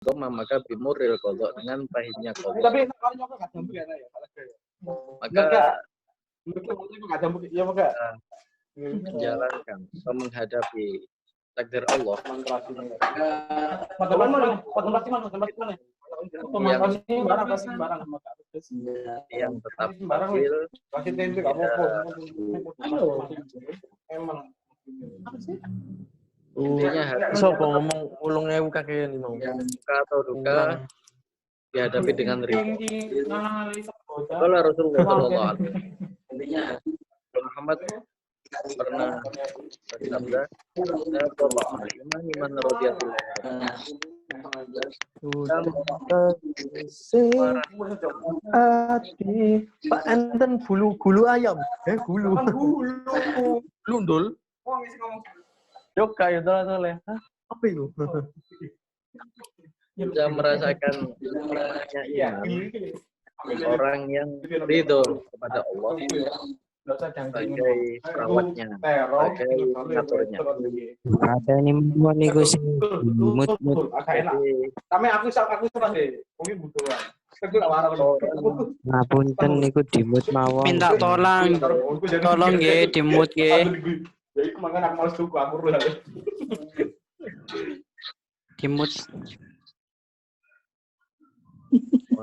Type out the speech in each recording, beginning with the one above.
dhamma maka bimuril qadha dengan pahitnya qadha. Tapi kalau nyoba enggak jambul ya ya. Maka ya enggak. Menjalankan atau menghadapi takdir Allah yang tetap stabil intinya harus ngomong ulungnya kakek ini mau suka atau duka dihadapi dengan ridho. Kalau Rasulullah Shallallahu Alaihi Wasallam Muhammad pernah bersabda, iman radhiyallahu Pak enten gulu ayam gulundul yok kayak toleh apa itu bisa merasakan imannya iman orang yang ridho kepada Allah sebagai perawatnya, sebagai pengaturnya. Ada nih mau nego sih, mut. Tapi aku deh, mungkin butuh. Ngapunten niku dimut mawon. Minta tolong nggih dimut nggih. Ya iku mangan aku males tuku aku lho. Dimut.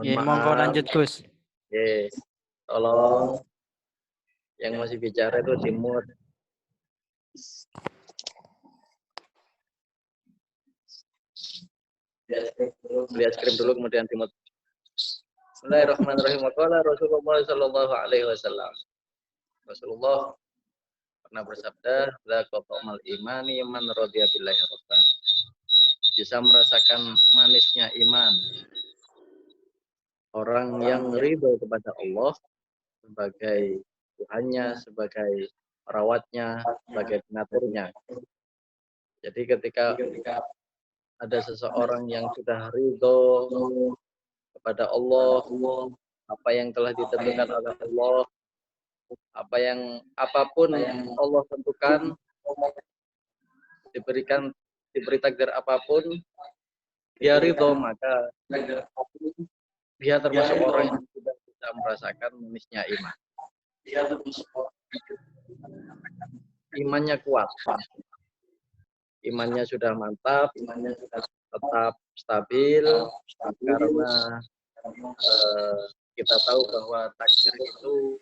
Ya, monggo lanjut Gus. Yes. Tolong yang masih bicara itu dimut. Lihat skrip dulu kemudian dimut. Bismillahirrahmanirrahim. Qala Rasulullah sallallahu alaihi wasallam. Rasulullah pernah bersabda, "La qata'mal imani man radiya billahi rabban." Bisa merasakan manisnya iman orang yang ridho kepada Allah sebagai Tuhannya, sebagai perawatnya, sebagai pengaturnya. Jadi ketika ada seseorang yang sudah ridho kepada Allah, apa yang telah ditentukan oleh Allah, apapun Allah tentukan, diberi takdir apapun, dia ridho, maka dia termasuk orang yang sudah bisa merasakan manisnya iman. Imannya kuat, imannya sudah mantap, tetap stabil, karena kita tahu bahwa takdir itu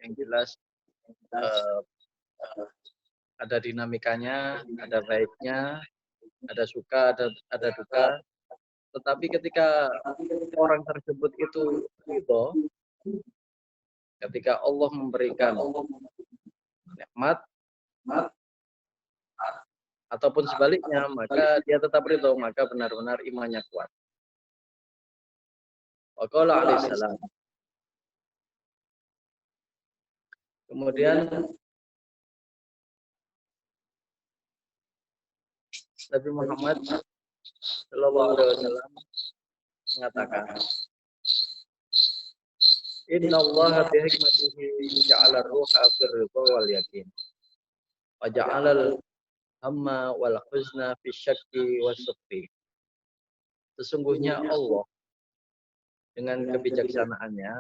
yang jelas ada dinamikanya, ada baiknya, ada suka, ada duka. Tetapi ketika orang tersebut itu ridho, ketika Allah memberikan nikmat ataupun sebaliknya, maka dia tetap ridho, maka benar-benar imannya kuat. Waqala alaihissalam. Kemudian Nabi Muhammad Sallallahu Alaihi Wasallam mengatakan, Inna Allah bihikmatihi ja'ala ruha fir ridha wal yakin wa ja'ala al-hamma wal huzna fi syakki was sukri. Sesungguhnya Allah dengan kebijaksanaannya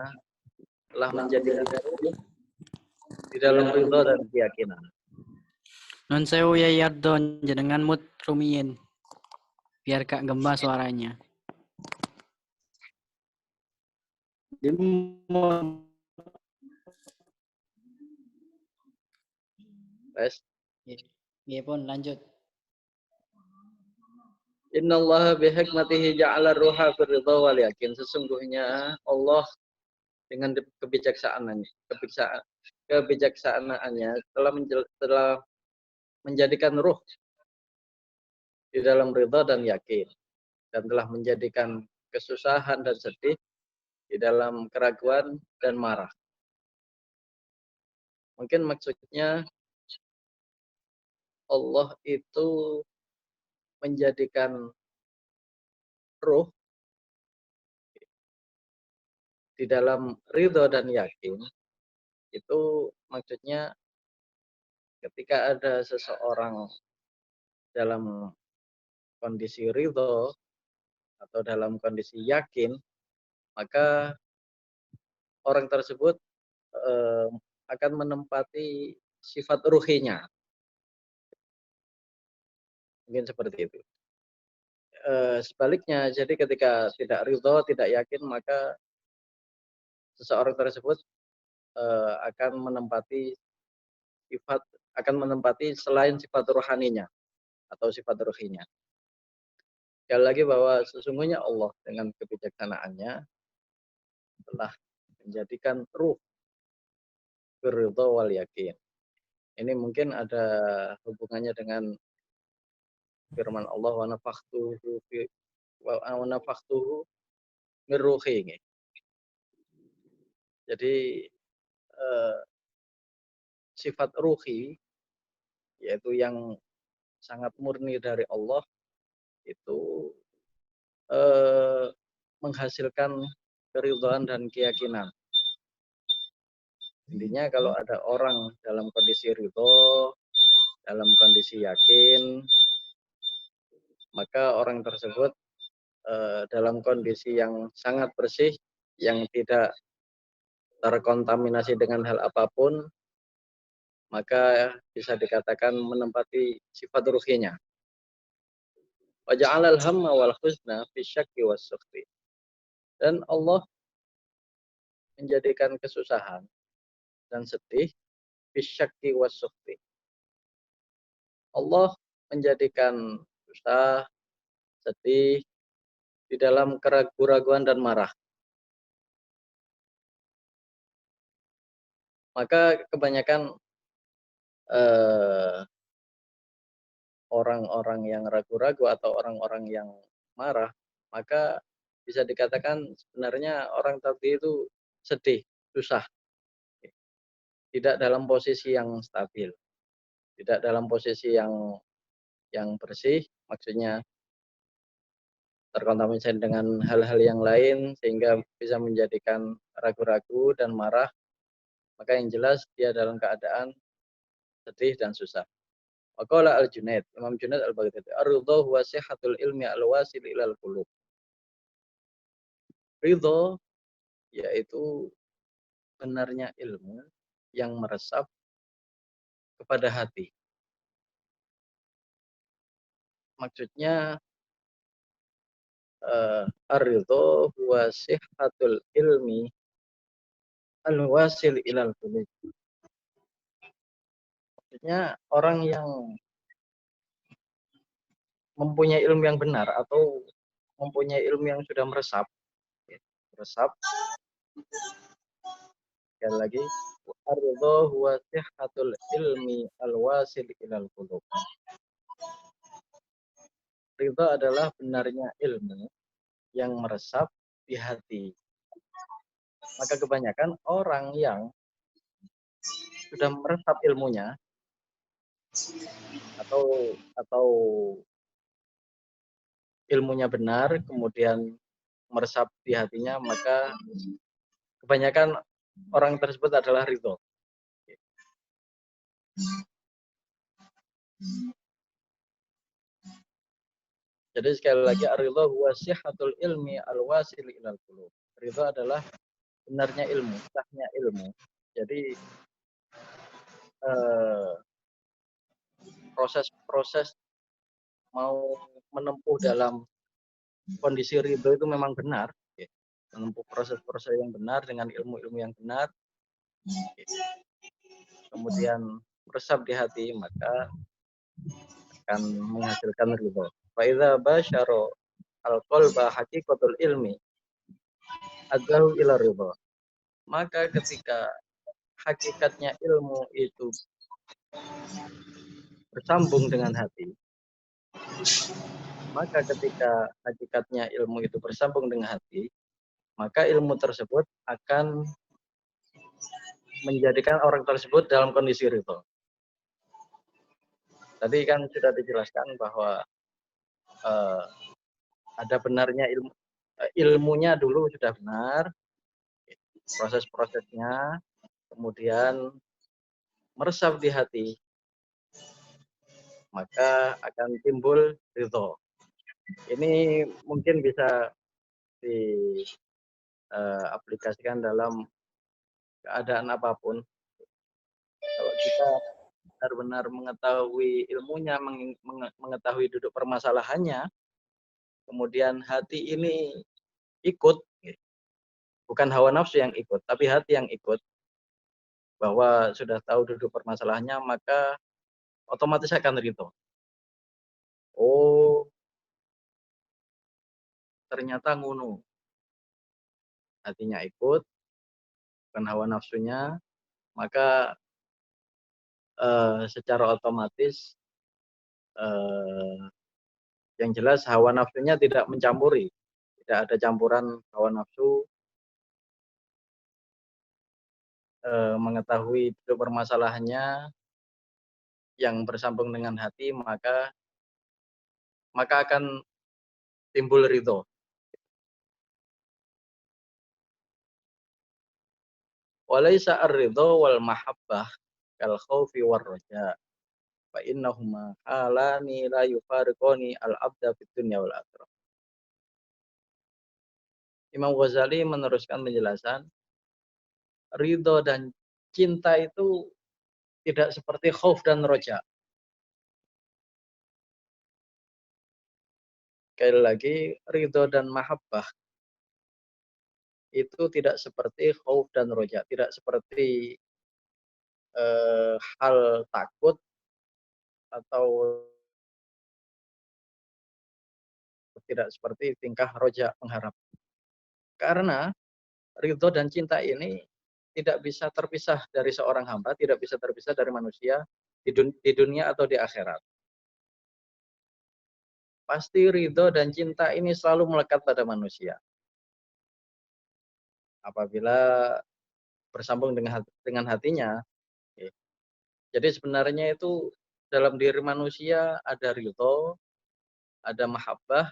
telah menjadikan di dalam ridha dan keyakinan. Nun sewu ya yardon jenengan mut rumiyin. Biar Kak Gemba suaranya. Tes. Nggih pun lanjut. Inna Allah bihikmatihi ja'ala ruha fir ridha wal yakin. Sesungguhnya Allah dengan kebijaksanaannya telah menjadikan ruh di dalam ridha dan yakin, dan telah menjadikan kesusahan dan sedih di dalam keraguan dan marah. Mungkin maksudnya Allah itu menjadikan ruh di dalam ridho dan yakin, itu maksudnya ketika ada seseorang dalam kondisi ridho, atau dalam kondisi yakin, maka orang tersebut akan menempati sifat ruhinya. Mungkin seperti itu. Sebaliknya, jadi ketika tidak ridho, tidak yakin, maka seseorang tersebut akan menempati selain sifat rohaninya atau sifat ruhinya. Sekali lagi bahwa sesungguhnya Allah dengan kebijaksanaannya telah menjadikan ruh ridho wal yakin. Ini mungkin ada hubungannya dengan firman Allah wa nafakhtuhu min ruhi. Jadi sifat ruhi yaitu yang sangat murni dari Allah itu menghasilkan keridhaan dan keyakinan. Intinya kalau ada orang dalam kondisi ridho, dalam kondisi yakin, maka orang tersebut dalam kondisi yang sangat bersih, yang tidak terkontaminasi dengan hal apapun, maka bisa dikatakan menempati sifat ruhinya. Wa ja'alal hamma wal huzna fi syakki was sukhti. Dan Allah menjadikan kesusahan dan sedih fi syakki was sukhti. Allah menjadikan susah, sedih di dalam keraguan-raguan dan marah. Maka kebanyakan orang-orang yang ragu-ragu atau orang-orang yang marah, maka bisa dikatakan sebenarnya orang tadi itu sedih, susah, tidak dalam posisi yang stabil, tidak dalam posisi yang bersih, maksudnya terkontaminasi dengan hal-hal yang lain sehingga bisa menjadikan ragu-ragu dan marah, maka yang jelas dia dalam keadaan sedih dan susah. Waqala al-Junaid, Imam Junaid al-Baghdadi, ar-ridha huwa sihhatul ilmi al-wasil ilal qulub. Ridha yaitu benarnya ilmu yang meresap kepada hati. Maksudnya ar-ridha huwa sihhatul ilmi al-wasil ilal qulub. Maksudnya orang yang mempunyai ilmu yang benar atau mempunyai ilmu yang sudah meresap, sekali lagi, ar-ridha huwa sihhatul ilmi al-wasil ilal qulub. Ridha adalah benarnya ilmu yang meresap di hati. Maka kebanyakan orang yang sudah meresap ilmunya atau ilmunya benar kemudian meresap di hatinya, maka kebanyakan orang tersebut adalah ridho. Jadi sekali lagi, ar-ridha huwa sihhatul ilmi al-wasil ilal qulub. Ridha adalah benarnya ilmu, sahnya ilmu. Jadi proses-proses mau menempuh dalam kondisi ridho itu memang benar, menempuh proses-proses yang benar dengan ilmu-ilmu yang benar, kemudian meresap di hati, maka akan menghasilkan ridho. Fa idza basyara al-qalba haqiqatul ilmi adahu ila ridho. Maka ketika hakikatnya ilmu itu bersambung dengan hati, maka ketika hakikatnya ilmu itu bersambung dengan hati, maka ilmu tersebut akan menjadikan orang tersebut dalam kondisi ridho. Tadi kan sudah dijelaskan bahwa ada benarnya ilmunya dulu sudah benar, proses-prosesnya, kemudian meresap di hati, maka akan timbul ridho. Ini mungkin bisa diaplikasikan dalam keadaan apapun. Kalau kita benar-benar mengetahui ilmunya, mengetahui duduk permasalahannya, kemudian hati ini ikut, bukan hawa nafsu yang ikut, tapi hati yang ikut, bahwa sudah tahu duduk permasalahannya, maka otomatis akan ridho. Oh, ternyata ngunu. Hatinya ikut, bukan hawa nafsunya, maka secara otomatis yang jelas hawa nafsunya tidak mencampuri. Tidak ada campuran hawa nafsu mengetahui duduk permasalahannya yang bersambung dengan hati, maka akan timbul ridho. Walaysa ar-ridho wal mahabbah kal khaufi war raja. Fa innahuma halani la yufariqani al-abda fid dunya wal akhirah. Imam Ghazali meneruskan penjelasan, ridho dan cinta itu tidak seperti khauf dan roja. Sekali lagi, ridho dan mahabbah itu tidak seperti khauf dan roja, tidak seperti hal takut atau tidak seperti tingkah roja mengharap. Karena ridho dan cinta ini tidak bisa terpisah dari seorang hamba, tidak bisa terpisah dari manusia di dunia atau di akhirat. Pasti ridho dan cinta ini selalu melekat pada manusia. Apabila bersambung dengan hatinya. Jadi sebenarnya itu dalam diri manusia ada ridho, ada mahabbah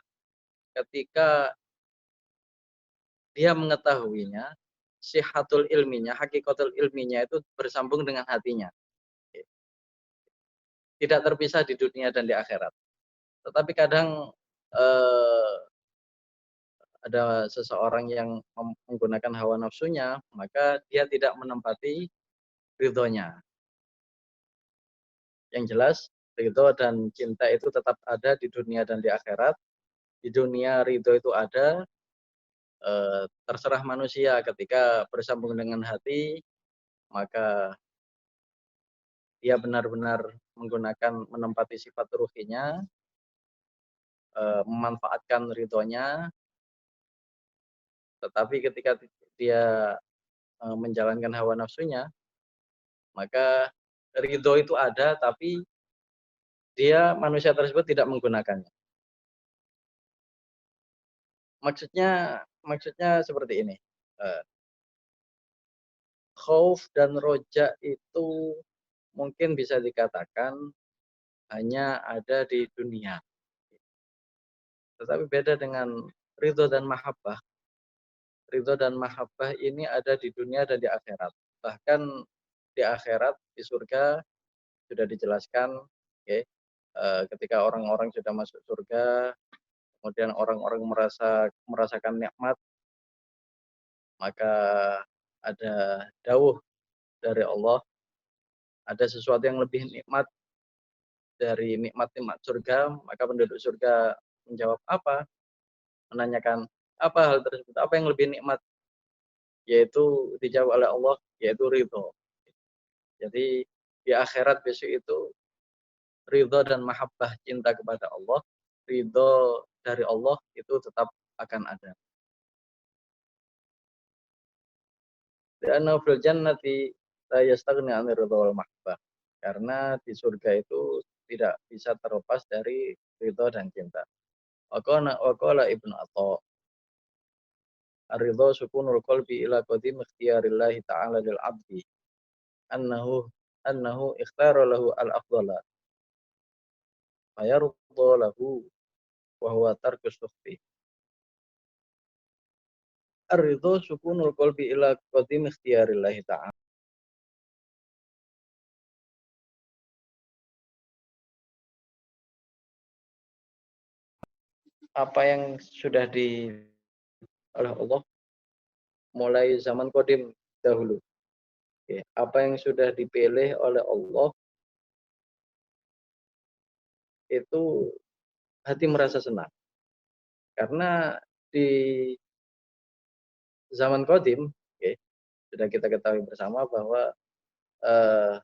ketika dia mengetahuinya, sihatul ilminya, hakikatul ilminya itu bersambung dengan hatinya. Tidak terpisah di dunia dan di akhirat. Tetapi kadang ada seseorang yang menggunakan hawa nafsunya, maka dia tidak menempati ridhonya. Yang jelas, ridho dan cinta itu tetap ada di dunia dan di akhirat. Di dunia ridho itu ada, terserah manusia ketika bersambung dengan hati, maka dia benar-benar menempati sifat ruhinya, memanfaatkan ridhonya, tetapi ketika dia menjalankan hawa nafsunya, maka ridho itu ada, tapi manusia tersebut tidak menggunakannya. Maksudnya seperti ini. Khauf dan roja itu mungkin bisa dikatakan hanya ada di dunia. Tetapi beda dengan ridho dan mahabbah. Ridho dan mahabbah ini ada di dunia dan di akhirat. Bahkan di akhirat, di surga, sudah dijelaskan, okay, ketika orang-orang sudah masuk surga, kemudian orang-orang merasakan nikmat, maka ada dawuh dari Allah, ada sesuatu yang lebih nikmat dari nikmat-nikmat surga, maka penduduk surga menjawab apa? Menanyakan apa hal tersebut, apa yang lebih nikmat? Yaitu dijawab oleh Allah, yaitu ridho. Jadi di akhirat besok itu ridho dan mahabbah cinta kepada Allah, ridho dari Allah itu tetap akan ada. Karena fil jannati la yastaghni 'anil ridho wal mahabbah. Karena di surga itu tidak bisa terlepas dari ridho dan cinta. Waqala Ibnu Atha, ar-ridho sukunul qalbi ila qadim ikhtiyarillahi ta'ala lil 'abdi. Annahu ikhtara lahu al-afdala. Fayarudhu lahu wa huwa tarkus sukhti. Ar-ridho sukunul qalbi ila qadim ikhtiyarillahi ta'ala. apa yang sudah oleh Allah mulai zaman qadim dahulu. Oke, apa yang sudah dipilih oleh Allah itu hati merasa senang. Karena di zaman qadim, oke, sudah kita ketahui bersama bahwa eh,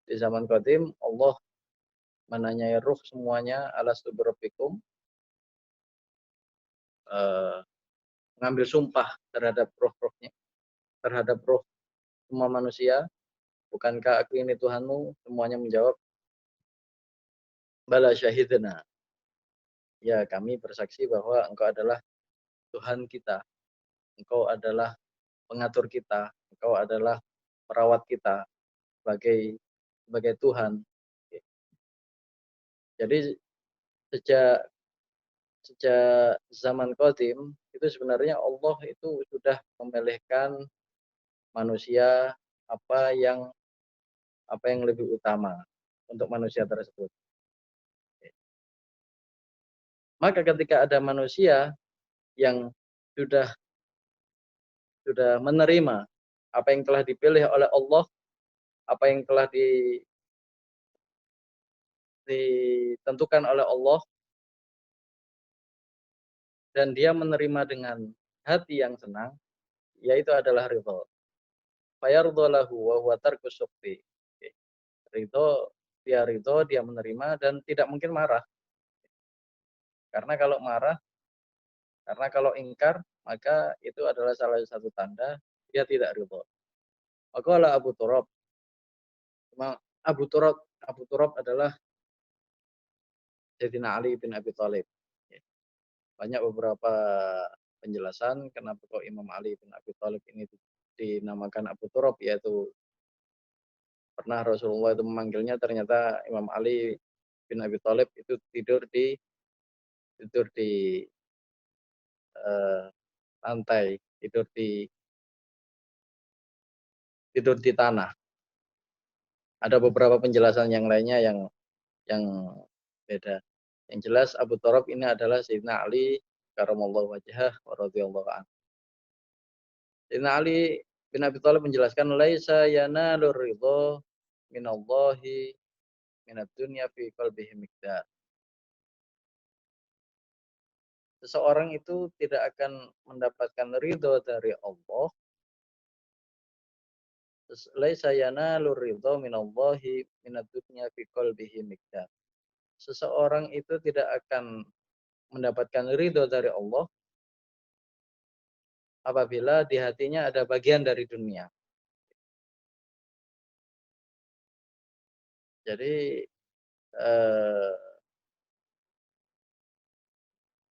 di zaman qadim Allah menanyai ruh semuanya alastu birabbikum, eh, mengambil sumpah terhadap roh-rohnya, terhadap roh semua manusia, bukankah aku ini Tuhanmu? Semuanya menjawab, bala syahidna. Ya, kami bersaksi bahwa engkau adalah Tuhan kita, engkau adalah pengatur kita, engkau adalah perawat kita sebagai Tuhan. Jadi sejak sejak zaman qadim itu sebenarnya Allah itu sudah memilihkan manusia apa yang lebih utama untuk manusia tersebut. Maka ketika ada manusia yang sudah menerima apa yang telah dipilih oleh Allah, apa yang telah ditentukan oleh Allah, dan dia menerima dengan hati yang senang, yaitu adalah ridho. Fayardho lahu wa huwa tarku syukri. Ridho, dia menerima dan tidak mungkin marah. Karena kalau ingkar, maka itu adalah salah satu tanda dia tidak ridho. Maka Abu Turab, Abu Turab adalah Sayyidina Ali bin Abi Thalib. Banyak beberapa penjelasan kenapa kok Imam Ali bin Abi Thalib ini dinamakan Abu Turab, yaitu pernah Rasulullah itu memanggilnya, ternyata Imam Ali bin Abi Thalib itu tidur di lantai, tidur di tanah. Ada beberapa penjelasan yang lainnya yang beda. Yang jelas Abu Turab ini adalah Sayyidina Ali karamallahu wajhah wa radhiyallahu anhu. Sayyidina Ali bin Abi Thalib menjelaskan, laisa yanalur ridho minallahi minad dunya fi qalbihi miqdar. Seseorang itu tidak akan mendapatkan ridho dari Allah. Laisa yanalur ridho minallahi minad dunya fi qalbihi miqdar. Seseorang itu tidak akan mendapatkan ridho dari Allah apabila di hatinya ada bagian dari dunia. Jadi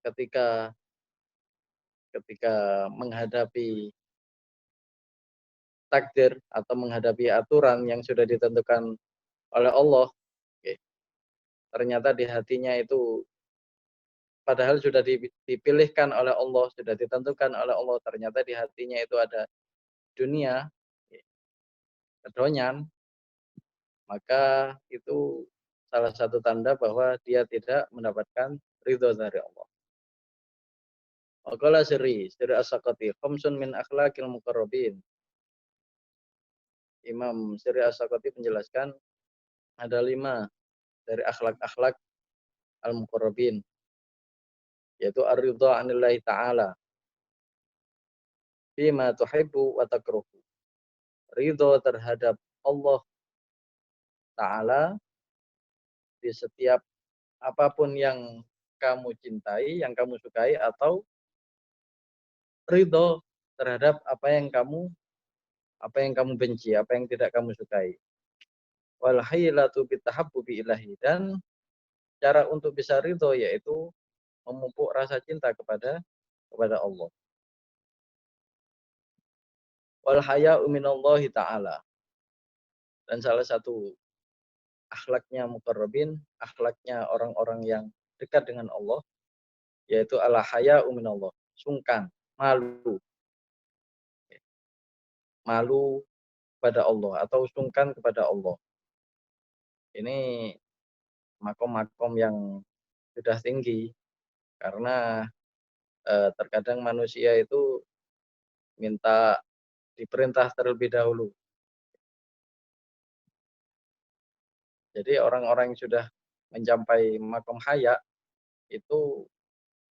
ketika menghadapi takdir atau menghadapi aturan yang sudah ditentukan oleh Allah, ternyata di hatinya itu padahal sudah dipilihkan oleh Allah, sudah ditentukan oleh Allah, ternyata di hatinya itu ada dunia, kedonyan, maka itu salah satu tanda bahwa dia tidak mendapatkan ridho dari Allah. Waqala Siri As-Saqati, khamsun min akhlaqil muqarrabin. Imam Siri As-Saqati menjelaskan ada 5 dari akhlak-akhlak al-muqarrabin, yaitu ar-ridha 'anillahi ta'ala bima tuhibbu wa takruhu. Ridho terhadap Allah Ta'ala di setiap apapun yang kamu cintai, yang kamu sukai, atau ridho terhadap apa yang kamu benci, apa yang tidak kamu sukai. Wal haylatu bitahabbubi ilahi, dan cara untuk bisa ridho yaitu memupuk rasa cinta kepada Allah. Wal haya'u minallahi ta'ala, dan salah satu akhlaknya muqarrabin, akhlaknya orang-orang yang dekat dengan Allah, yaitu al haya'u minallah, sungkan, malu kepada Allah atau sungkan kepada Allah. Ini makom-makom yang sudah tinggi, Karena terkadang manusia itu minta diperintah terlebih dahulu. Jadi orang-orang yang sudah mencapai makom haya itu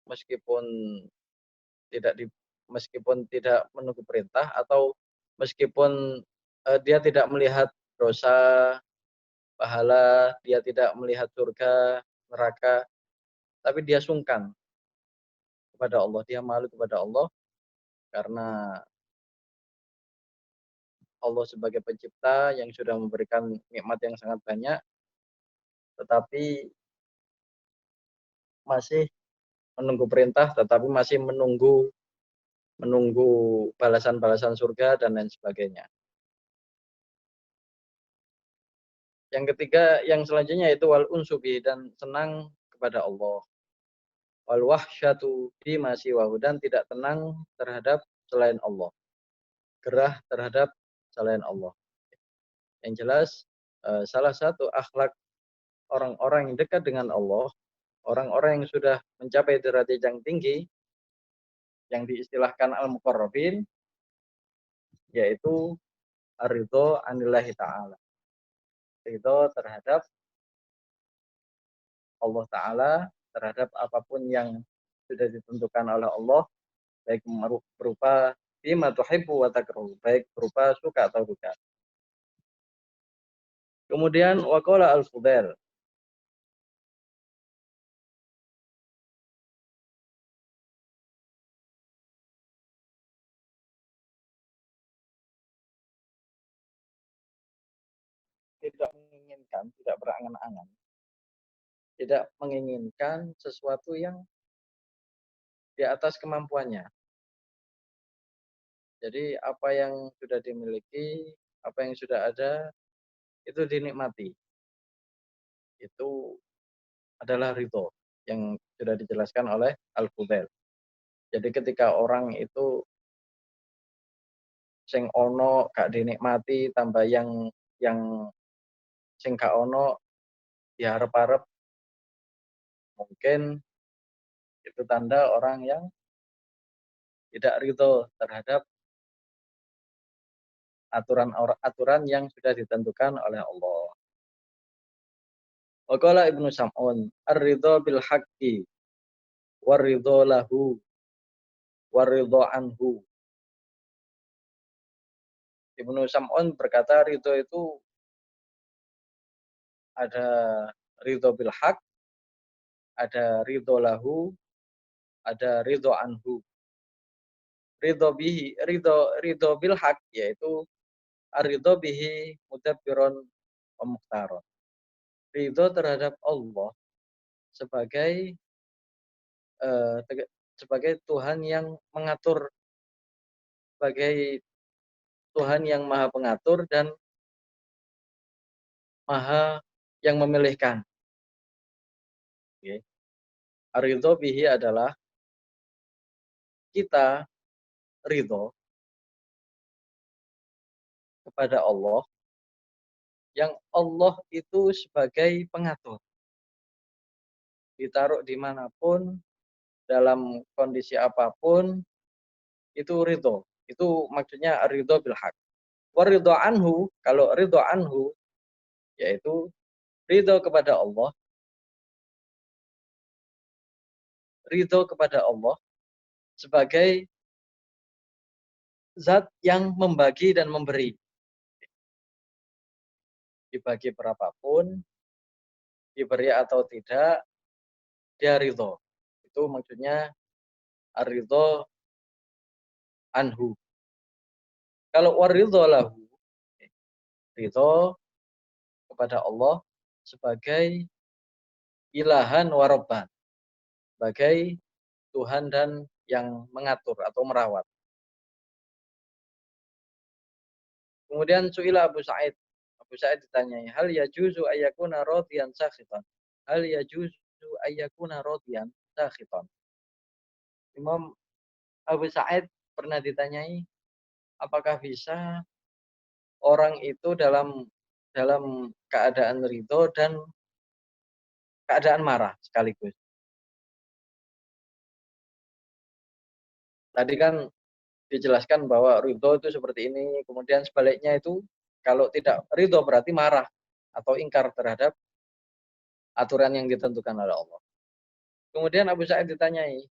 meskipun meskipun tidak menunggu perintah atau meskipun dia tidak melihat dosa, pahala, dia tidak melihat surga, neraka, tapi dia sungkan kepada Allah, dia malu kepada Allah karena Allah sebagai pencipta yang sudah memberikan nikmat yang sangat banyak, tetapi masih menunggu perintah, tetapi masih menunggu balasan-balasan surga dan lain sebagainya. Yang ketiga, yang selanjutnya itu wal unsubi dan senang kepada Allah. Wal wahsyatu bima siwahu dan tidak tenang terhadap selain Allah. Gerah terhadap selain Allah. Yang jelas salah satu akhlak orang-orang yang dekat dengan Allah, orang-orang yang sudah mencapai derajat yang tinggi, yang diistilahkan al-muqarrabin, yaitu ar-ridho anillahi ta'ala. Ridho terhadap Allah Ta'ala, terhadap apapun yang sudah ditentukan oleh Allah, baik berupa bima tuhibbu wa takrahu, baik berupa suka atau duka. Kemudian waqala al-Fudail, tidak menginginkan, tidak berangan-angan, tidak menginginkan sesuatu yang di atas kemampuannya. Jadi apa yang sudah dimiliki, apa yang sudah ada, itu dinikmati. Itu adalah ridho yang sudah dijelaskan oleh Al-Fudail. Jadi ketika orang itu sing ono gak dinikmati, tambah yang sing gak ono diharap-harap, mungkin itu tanda orang yang tidak ridho terhadap aturan yang sudah ditentukan oleh Allah. Waqala Ibnu Sam'un, ar-ridho bil haqqi war-ridho lahu war-ridho anhu. Ibnu Sam'un berkata ridho itu ada ridho bil haq, ada ridho lahu, ada ridho anhu. Ridho bil haq yaitu ar-ridho bihi mudabbiron wa mukhtaron. Ridho terhadap Allah sebagai sebagai Tuhan yang mengatur, sebagai Tuhan yang maha pengatur dan maha yang memilihkan. Okay. Ridho bihi adalah kita ridho kepada Allah yang Allah itu sebagai pengatur. Ditaruh dimanapun, dalam kondisi apapun, itu ridho. Itu maksudnya ridho bil haq. Waridho anhu, kalau ridho anhu, yaitu ridho kepada Allah, ridho kepada Allah sebagai zat yang membagi dan memberi. Dibagi berapapun, diberi atau tidak, dia ridho. Itu maksudnya ridho anhu. Kalau waridho lahu, ridho kepada Allah sebagai ilahan warabban, sebagai Tuhan dan yang mengatur atau merawat. Kemudian su'ila Abu Sa'id ditanyai, hal yajuzu ayyakuna radiyan sakhitan? Hal yajuzu ayyakuna radiyan sakhitan? Imam Abu Sa'id pernah ditanyai, apakah bisa orang itu dalam keadaan ridho dan keadaan marah sekaligus? tadi kan dijelaskan bahwa ridho itu seperti ini, kemudian sebaliknya itu kalau tidak ridho berarti marah atau ingkar terhadap aturan yang ditentukan oleh Allah. Kemudian Abu Sa'id ditanyai,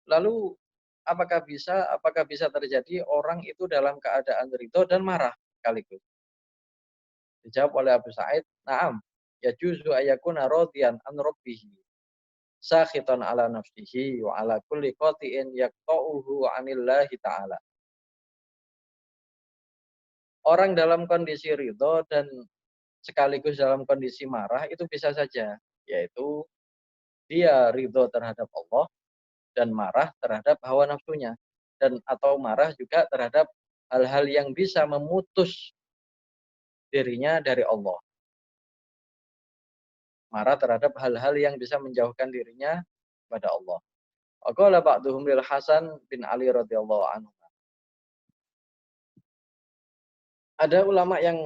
lalu apakah bisa terjadi orang itu dalam keadaan ridho dan marah sekaligus? Dijawab oleh Abu Sa'id, "Na'am, yajuzu ayakuna radiyan an rabbihi, sakhitan ala nafsihi wa ala kulli qati'in yaqta'uhu 'anillahi ta'ala." Orang dalam kondisi ridho dan sekaligus dalam kondisi marah itu bisa saja, yaitu dia ridho terhadap Allah dan marah terhadap hawa nafsunya, dan atau marah juga terhadap hal-hal yang bisa memutus dirinya dari Allah. Marah terhadap hal-hal yang bisa menjauhkan dirinya kepada Allah. Qala ba'duhum lil Hasan bin Ali radhiyallahu anhu. Ada ulama yang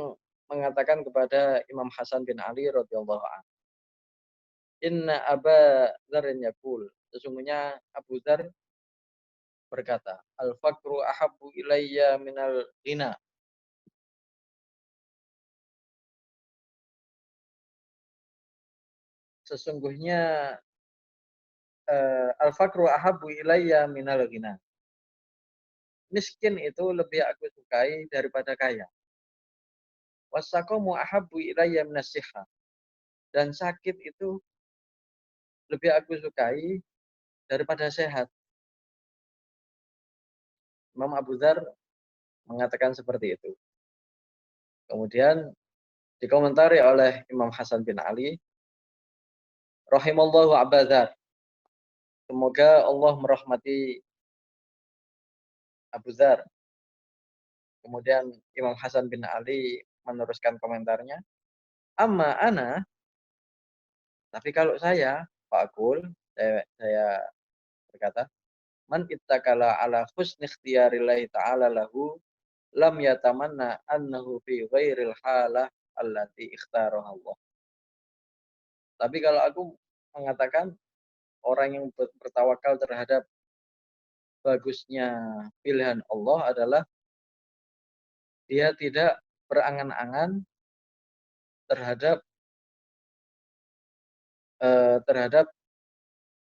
mengatakan kepada Imam Hasan bin Ali radhiyallahu anhu, "Inna Aba Dzarrin yaqul." Sesungguhnya Abu Dzar berkata, "Al-faqru ahabbu ilayya minal ghina." Sesungguhnya al-faqru ahabbu ilayya minal ghina. Miskin itu lebih aku sukai daripada kaya. Wasaqamu ahabbu ilayya minas sihha. Dan sakit itu lebih aku sukai daripada sehat. Imam Abu Dzar mengatakan seperti itu. Kemudian dikomentari oleh Imam Hasan bin Ali, rahimallahu Abu Dzar. Semoga Allah merahmati Abu Dzar. Kemudian Imam Hasan bin Ali meneruskan komentarnya, amma ana, tapi kalau saya, Pak Akul, saya berkata, man ittakala ala husni ikhtiyarillahi ta'ala lahu, lam yatamanna annahu fi ghairil halah allati ikhtaraha Allah. Tapi kalau aku mengatakan orang yang bertawakal terhadap bagusnya pilihan Allah adalah dia tidak berangan-angan terhadap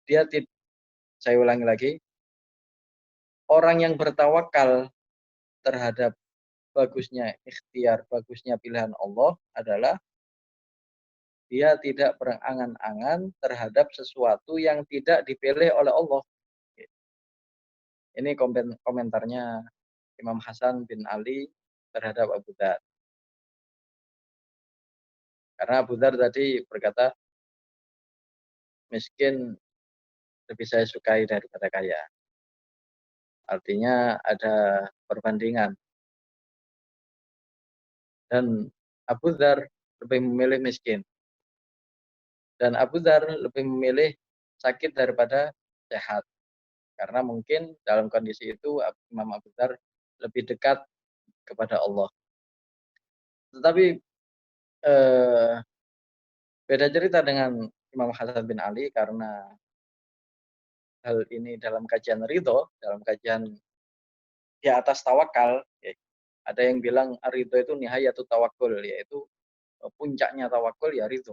dia saya ulangi lagi, orang yang bertawakal terhadap bagusnya ikhtiar, bagusnya pilihan Allah adalah dia tidak berangan-angan terhadap sesuatu yang tidak dipilih oleh Allah. Ini komentarnya Imam Hasan bin Ali terhadap Abu Dzar. Karena Abu Dzar tadi berkata, miskin lebih saya sukai daripada kaya. Artinya ada perbandingan. Dan Abu Dzar lebih memilih miskin. Dan Abu Dzar lebih memilih sakit daripada sehat. Karena mungkin dalam kondisi itu Imam Abu Dzar lebih dekat kepada Allah. Tetapi beda cerita dengan Imam Hasan bin Ali karena hal ini dalam kajian ridho, dalam kajian di atas tawakal. Ya. Ada yang bilang ridho itu nihayatut tawakul, yaitu puncaknya tawakul ya ridho.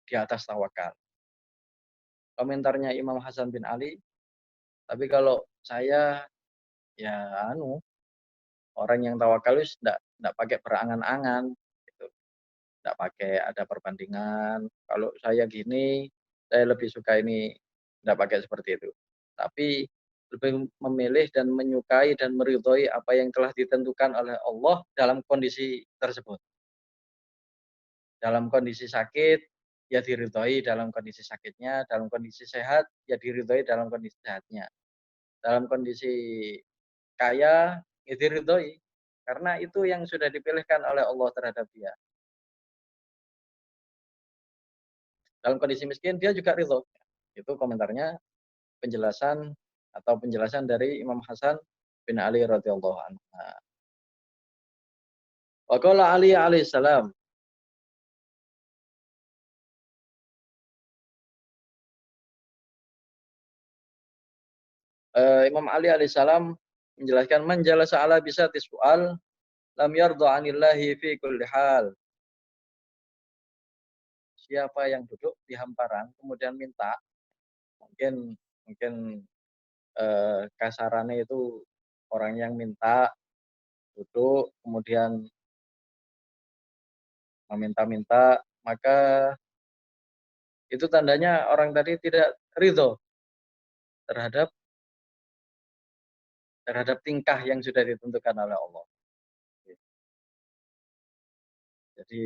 Di atas tawakal. Komentarnya Imam Hasan bin Ali, tapi kalau saya ya orang yang tawakal itu enggak pakai berangan-angan gitu. Enggak pakai ada perbandingan. Kalau saya gini, saya lebih suka ini, enggak pakai seperti itu. Tapi lebih memilih dan menyukai dan meridhoi apa yang telah ditentukan oleh Allah dalam kondisi tersebut. Dalam kondisi sakit, ya diridhoi dalam kondisi sakitnya, dalam kondisi sehat, ya diridhoi dalam kondisi sehatnya. Dalam kondisi kaya, ya diridhoi. Karena itu yang sudah dipilihkan oleh Allah terhadap dia. Dalam kondisi miskin, dia juga ridho. Itu komentarnya, penjelasan dari Imam Hasan bin Ali radhiyallahu anhu. Wa qala Ali alaihissalam, Imam Ali alaihissalam menjelaskan man jalasa ala bisati su'al lam yarda 'anillahi fi kulli hal. Siapa yang duduk di hamparan kemudian minta, mungkin mungkin kasarannya itu orang yang minta duduk kemudian meminta-minta, maka itu tandanya orang tadi tidak ridho terhadap tingkah yang sudah ditentukan oleh Allah. Jadi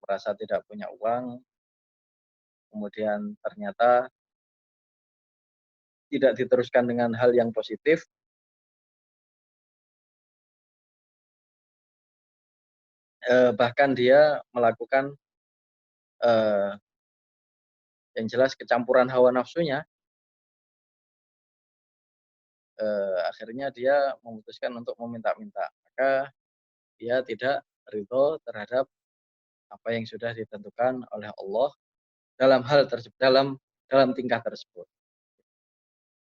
merasa tidak punya uang, kemudian ternyata tidak diteruskan dengan hal yang positif, bahkan dia melakukan yang jelas kecampuran hawa nafsunya, akhirnya dia memutuskan untuk meminta-minta. Maka dia tidak ridho terhadap apa yang sudah ditentukan oleh Allah dalam hal tersebut, dalam tingkah tersebut.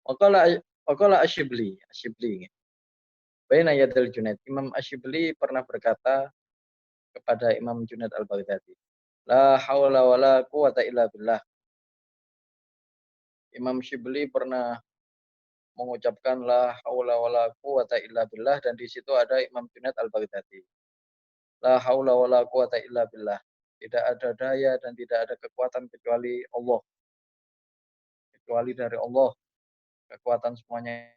Waqala Asyibli, baina yadil Junaid. Imam Asyibli pernah berkata kepada Imam Junaid Al-Baghdadi, la haula wala quwata illa billah. Imam Syibli pernah mengucapkan la haula wala quwata illa billah, dan di situ ada Imam Junaid Al-Baghdadi. La haula wala quwata illa billah. Tidak ada daya dan tidak ada kekuatan kecuali Allah. Kecuali dari Allah. Kekuatan semuanya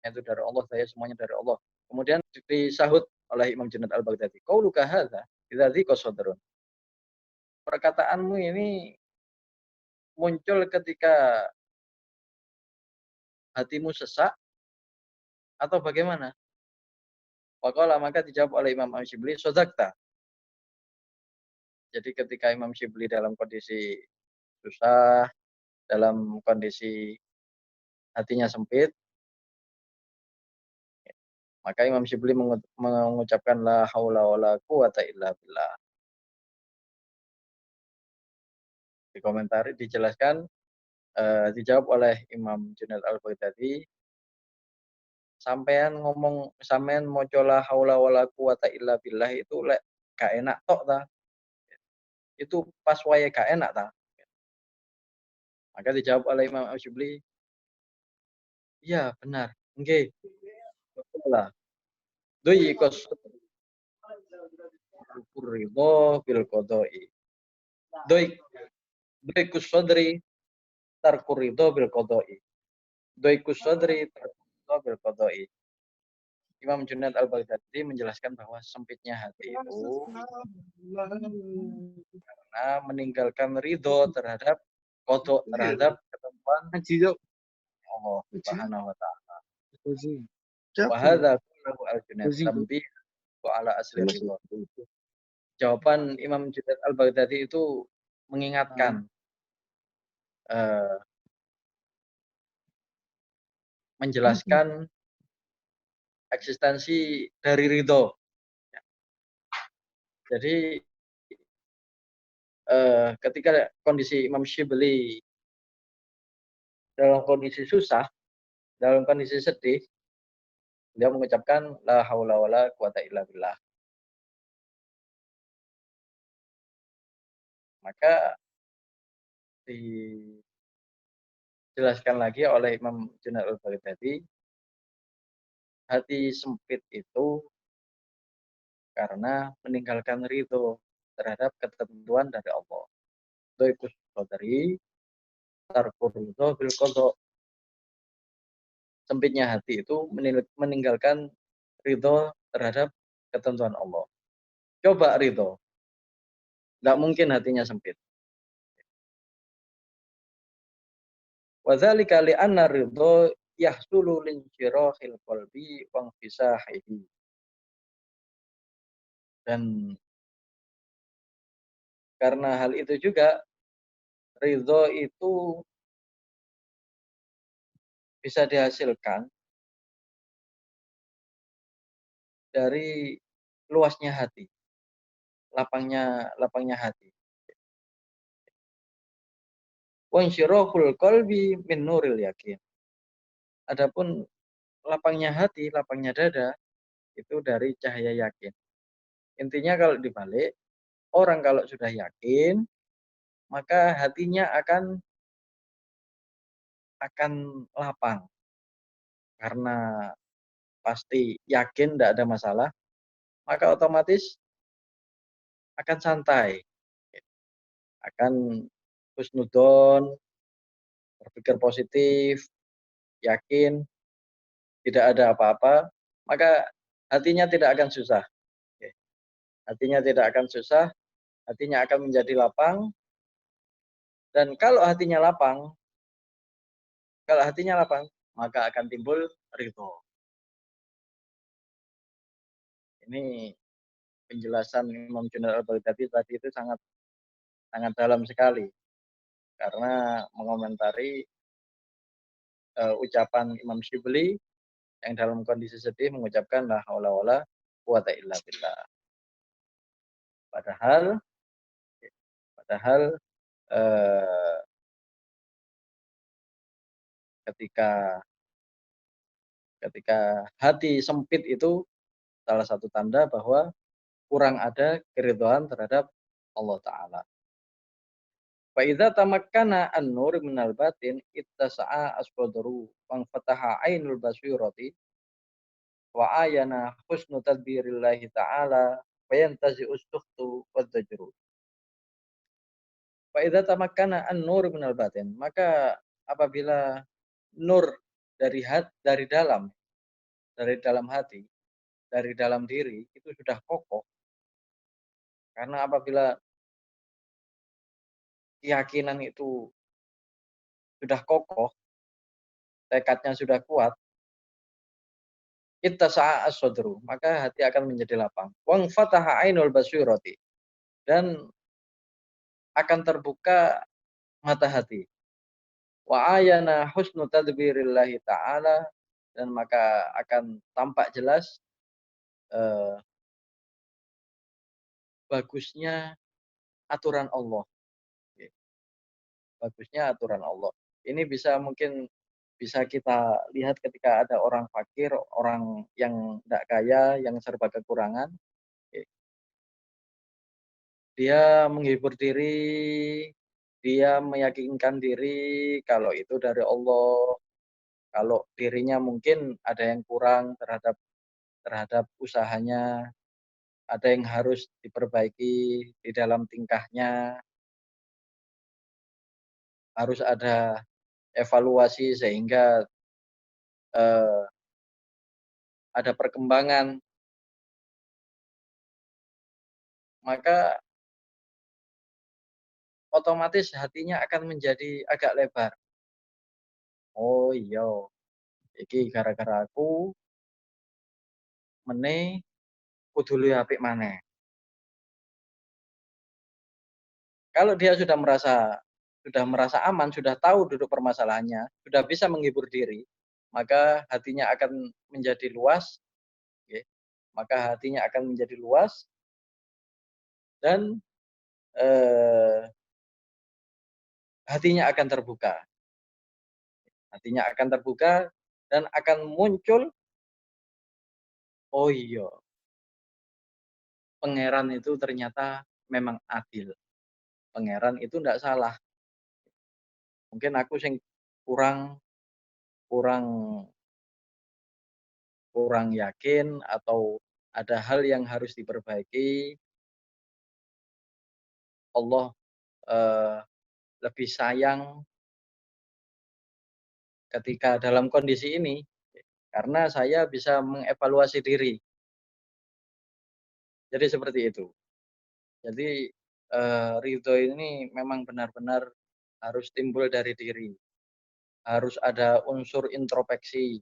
itu dari Allah, daya semuanya dari Allah. Kemudian disahut oleh Imam Junaid Al-Baghdadi, qauluka hadza idza dhiqa sadrun. Perkataanmu ini muncul ketika hatimu sesak atau bagaimana? Waqala, maka dijawab oleh Imam Syibli, sodakta. Jadi ketika Imam Syibli dalam kondisi susah, dalam kondisi hatinya sempit, maka Imam Syibli mengucapkan la haula wala quwata illa billah. Di komentari dijelaskan, dijawab oleh Imam Junaid Al-Baghdadi, sampean moco la haula wala quwata illa billah itu lek gak enak tok ta. Itu pas wae gak enak ta. Maka dijawab oleh Imam Syibli, iya benar, nggih. Betul lah. Doi kos ridho bil qada'i. Doi kusodri tarkur ridho bil qada'i. Doi kusodri tarkur ridho bil qada'i. Imam Junaid Al-Baghdadi menjelaskan bahwa sempitnya hati itu karena meninggalkan ridho terhadap qada, terhadap ketentuan Allah Subhanahu wa taala. Wa hadza kullu al-Junaid tambih wa ala asli ridho. Jawaban Imam Junaid Al-Baghdadi itu mengingatkan, menjelaskan eksistensi dari ridho. Jadi ketika kondisi Imam Syibli dalam kondisi susah, dalam kondisi sedih, dia mengucapkan la haula wala quwata illa billah. Maka dijelaskan lagi oleh Imam Junaid Al-Baghdadi, hati sempit itu karena meninggalkan ridho terhadap ketentuan dari Allah. Doikus qadari tarkur ridho bil qada. Sempitnya hati itu meninggalkan ridho terhadap ketentuan Allah. Coba ridho, tidak mungkin hatinya sempit. Wa dzalika li anna ridho yahsulu linshirahil qalbi wa infisahihi. Dan karena hal itu juga ridho itu bisa dihasilkan dari luasnya hati, lapangnya hati. Wa insyirahul qalbi min nuril yakin. Adapun lapangnya hati, lapangnya dada itu dari cahaya yakin. Intinya kalau dibalik, orang kalau sudah yakin, maka hatinya akan lapang. Karena pasti yakin tidak ada masalah, maka otomatis akan santai. Akan husnudon, berpikir positif, yakin, tidak ada apa-apa, maka hatinya tidak akan susah. Hatinya tidak akan susah, hatinya akan menjadi lapang, dan kalau hatinya lapang, maka akan timbul ridho. Ini penjelasan Imam Junaid al-Baghdadi tadi itu sangat dalam sekali, karena mengomentari ucapan Imam Syibli yang dalam kondisi sedih mengucapkan la haula wala quwata illa billah. Padahal ketika hati sempit itu salah satu tanda bahwa kurang ada keridhaan terhadap Allah Ta'ala. Fa idza tamakkana an-nur minal batin ittasa'a asqadru wa fataha ainul basirati wa ayana husnu tadbirillahi ta'ala wa yantazi ustukhtu wadzajru. Fa idza tamakkana an-nur minal batin, maka apabila nur dari dalam hati, dari dalam diri itu sudah kokoh. Karena apabila keyakinan itu sudah kokoh, tekadnya sudah kuat, ittasa'a as-sadru, maka hati akan menjadi lapang. Wang fataha ainul basirati, dan akan terbuka mata hati. Wa ayana husnu tadbirillahi ta'ala, dan maka akan tampak jelas bagusnya aturan Allah. Bagusnya aturan Allah. Ini mungkin bisa kita lihat ketika ada orang fakir, orang yang tidak kaya, yang serba kekurangan. Dia menghibur diri, dia meyakinkan diri kalau itu dari Allah. Kalau dirinya mungkin ada yang kurang terhadap usahanya, ada yang harus diperbaiki di dalam tingkahnya, harus ada evaluasi sehingga ada perkembangan, maka otomatis hatinya akan menjadi agak lebar. Oh iya, iki gara-gara aku meneh kudu luwih apik maneh. Kalau dia sudah merasa aman, sudah tahu duduk permasalahannya, sudah bisa menghibur diri, maka hatinya akan menjadi luas, maka hatinya akan menjadi luas dan hatinya akan terbuka. Hatinya akan terbuka dan akan muncul, oh iya, pangeran itu ternyata memang adil. Pangeran itu tidak salah. Mungkin aku sing kurang yakin atau ada hal yang harus diperbaiki. Allah lebih sayang ketika dalam kondisi ini karena saya bisa mengevaluasi diri. Jadi seperti itu. Jadi ridho ini memang benar-benar harus timbul dari diri. Harus ada unsur introspeksi,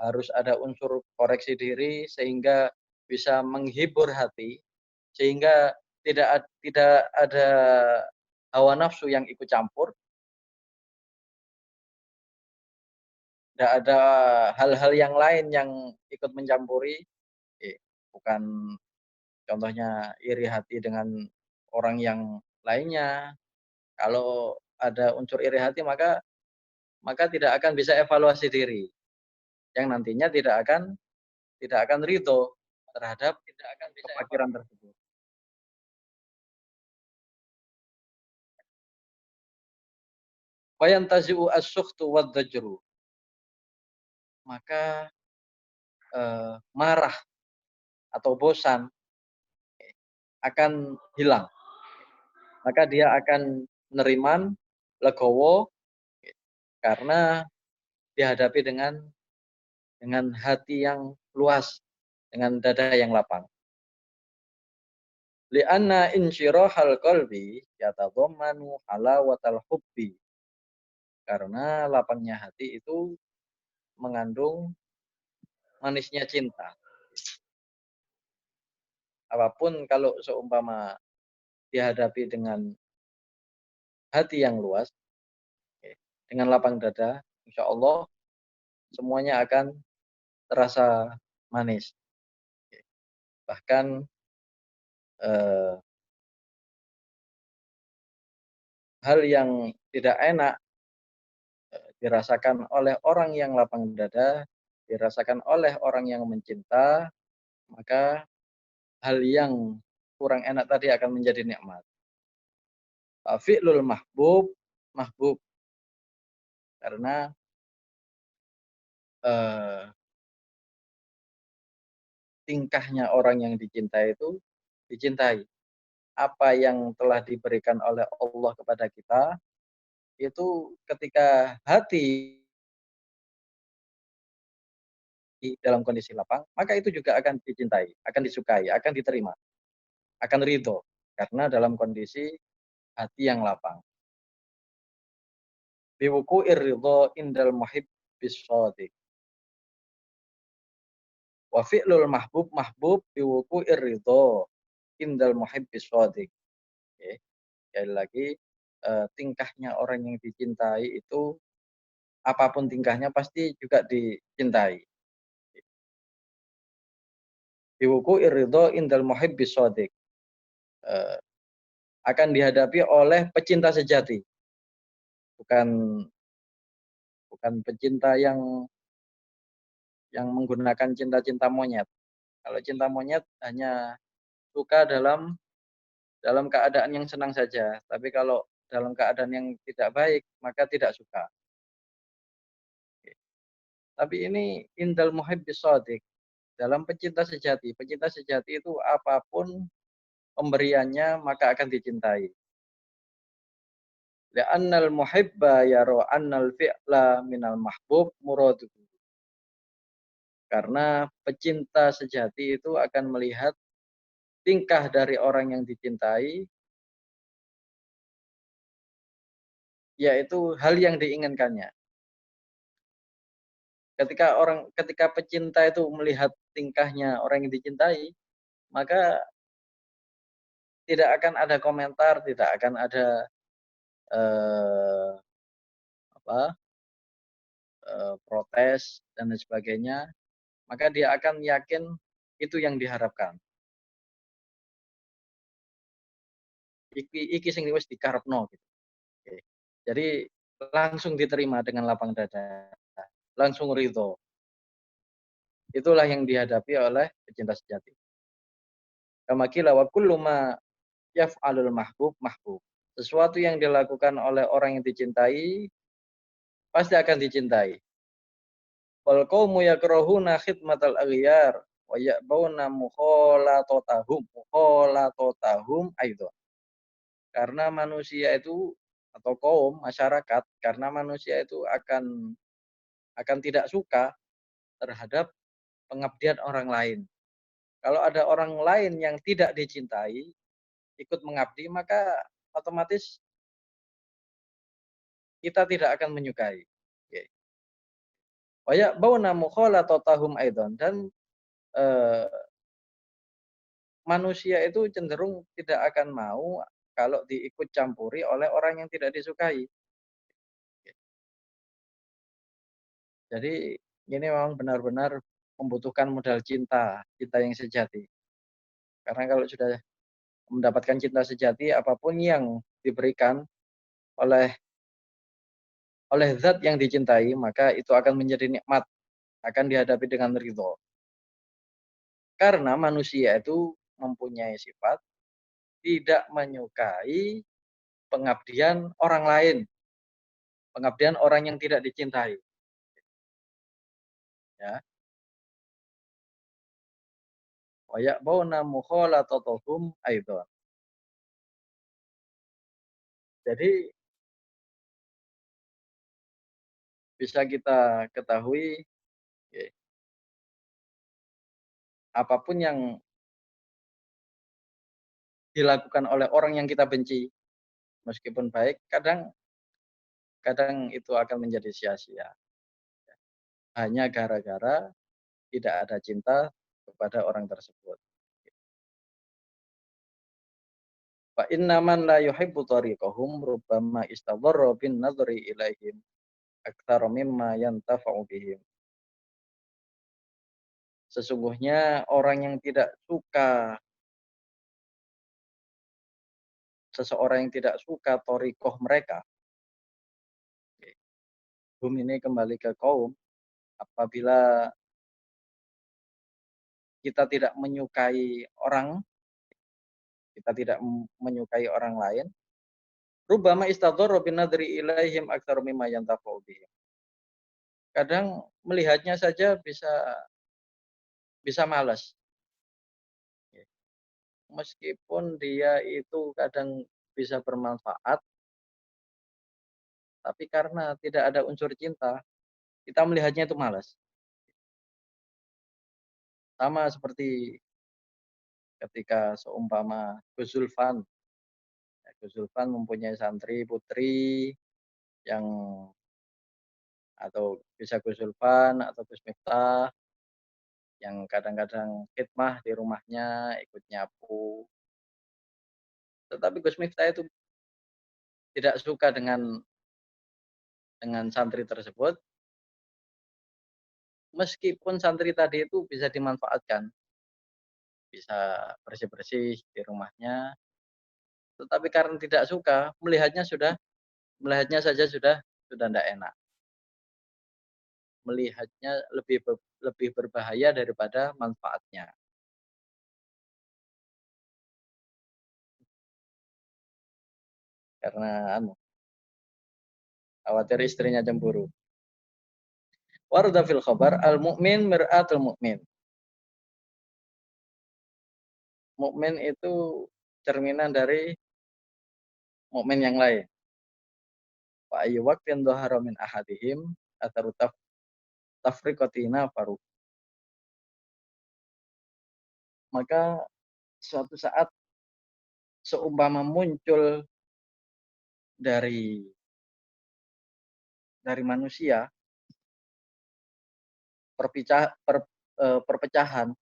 harus ada unsur koreksi diri sehingga bisa menghibur hati, sehingga tidak ada hawa nafsu yang ikut campur, tidak ada hal-hal yang lain yang ikut mencampuri, bukan contohnya iri hati dengan orang yang lainnya. Kalau ada unsur iri hati, maka tidak akan bisa evaluasi diri, yang nantinya tidak akan ridho terhadap kefakiran tersebut. Wayantazi'u as-sukhtu wad-dajru, maka marah atau bosan akan hilang. Maka dia akan neriman, legowo, karena dihadapi dengan hati yang luas, dengan dada yang lapang. Li'anna insyirahal qalbi yatadhammanu halawatal hubbi. Karena lapangnya hati itu mengandung manisnya cinta. Apapun kalau seumpama dihadapi dengan hati yang luas, dengan lapang dada, insya Allah semuanya akan terasa manis. Bahkan hal yang tidak enak dirasakan oleh orang yang lapang dada, dirasakan oleh orang yang mencinta, maka hal yang kurang enak tadi akan menjadi nikmat. Fi'lul mahbub, mahbub. Karena tingkahnya orang yang dicintai itu dicintai. Apa yang telah diberikan oleh Allah kepada kita, itu ketika hati dalam kondisi lapang, maka itu juga akan dicintai, akan disukai, akan diterima, akan ridho, karena dalam kondisi hati yang lapang. Biwuku'ir ridho indal muhibbis shadiq. Wa fi'lul mahbub mahbub biwuku'ir ridho indal muhibbis shadiq. Sekali lagi, tingkahnya orang yang dicintai itu, apapun tingkahnya pasti juga dicintai. Biwuku'ir ridho indal muhibbis shadiq. Akan dihadapi oleh pecinta sejati. Bukan pecinta yang menggunakan cinta-cinta monyet. Kalau cinta monyet hanya suka dalam keadaan yang senang saja. Tapi kalau dalam keadaan yang tidak baik, maka tidak suka. Tapi ini indal muhibbis shadiq. Dalam pecinta sejati. Pecinta sejati itu apapun pemberiannya, maka akan dicintai. Li'annal muhibba yaro annal fi'la minal mahbub muraduhu. Karena pecinta sejati itu akan melihat tingkah dari orang yang dicintai, yaitu hal yang diinginkannya. Ketika pecinta itu melihat tingkahnya orang yang dicintai, maka tidak akan ada komentar, tidak akan ada protes dan lain sebagainya, maka dia akan yakin itu yang diharapkan. Iki sing wis dikarepno gitu. Oke. Jadi langsung diterima dengan lapang dada, langsung ridho. Itulah yang dihadapi oleh pecinta sejati. Kama qila wa kullu ma yaf'alul mahbub mahbub. Sesuatu yang dilakukan oleh orang yang dicintai pasti akan dicintai. Wal qaumu yakrahuna khidmatal aghyar wa ya'buna mukhalatotahum aidan. Karena manusia itu, atau kaum masyarakat, karena manusia itu akan tidak suka terhadap pengabdian orang lain. Kalau ada orang lain yang tidak dicintai ikut mengabdi, maka otomatis kita tidak akan menyukai. Wa ya'buna mukhalatotahum aidan. Dan manusia itu cenderung tidak akan mau kalau diikut campuri oleh orang yang tidak disukai. Jadi ini memang benar-benar membutuhkan modal cinta yang sejati. Karena kalau sudah mendapatkan cinta sejati, apapun yang diberikan oleh oleh zat yang dicintai, maka itu akan menjadi nikmat, akan dihadapi dengan ridho. Karena manusia itu mempunyai sifat tidak menyukai pengabdian orang lain, pengabdian orang yang tidak dicintai. Ya. Wa ya'bawna mukhalatatuhum aidan. Jadi bisa kita ketahui ya, apapun yang dilakukan oleh orang yang kita benci, meskipun baik, kadang itu akan menjadi sia-sia. Hanya gara-gara tidak ada cinta kepada orang tersebut. Fa inna man la yuhibbu tariqahum rubbama istadharra bin nadri ilaihim aktsara mimma yantafa'u bihim. Sesungguhnya orang yang tidak suka, seseorang yang tidak suka thariqah mereka, hum ini kembali ke kaum, apabila kita tidak menyukai orang, kita tidak menyukai orang lain, rubbama istadharra bin nadri ilaihim aktsara mimma yantafa'u bihim. Kadang melihatnya saja bisa malas. Meskipun dia itu kadang bisa bermanfaat, tapi karena tidak ada unsur cinta, kita melihatnya itu malas. Sama seperti ketika seumpama Gus Zulfan. Gus Zulfan mempunyai santri putri yang atau bisa Gus Zulfan atau Gus Miftah yang kadang-kadang khidmah di rumahnya, ikut nyapu. Tetapi Gus Miftah itu tidak suka dengan santri tersebut, meskipun santri tadi itu bisa dimanfaatkan, bisa bersih-bersih di rumahnya, tetapi karena tidak suka, melihatnya saja sudah tidak enak. Melihatnya lebih berbahaya daripada manfaatnya. Karena khawatir istrinya cemburu. Warda fil khabar al-mu'min mir'atul mu'min. Mukmin itu cerminan dari mukmin yang lain. Wa ayyu waqtin dhahara min ahadihim atharu tafriqatina faru. Maka suatu saat seumpama muncul dari manusia perpecahan,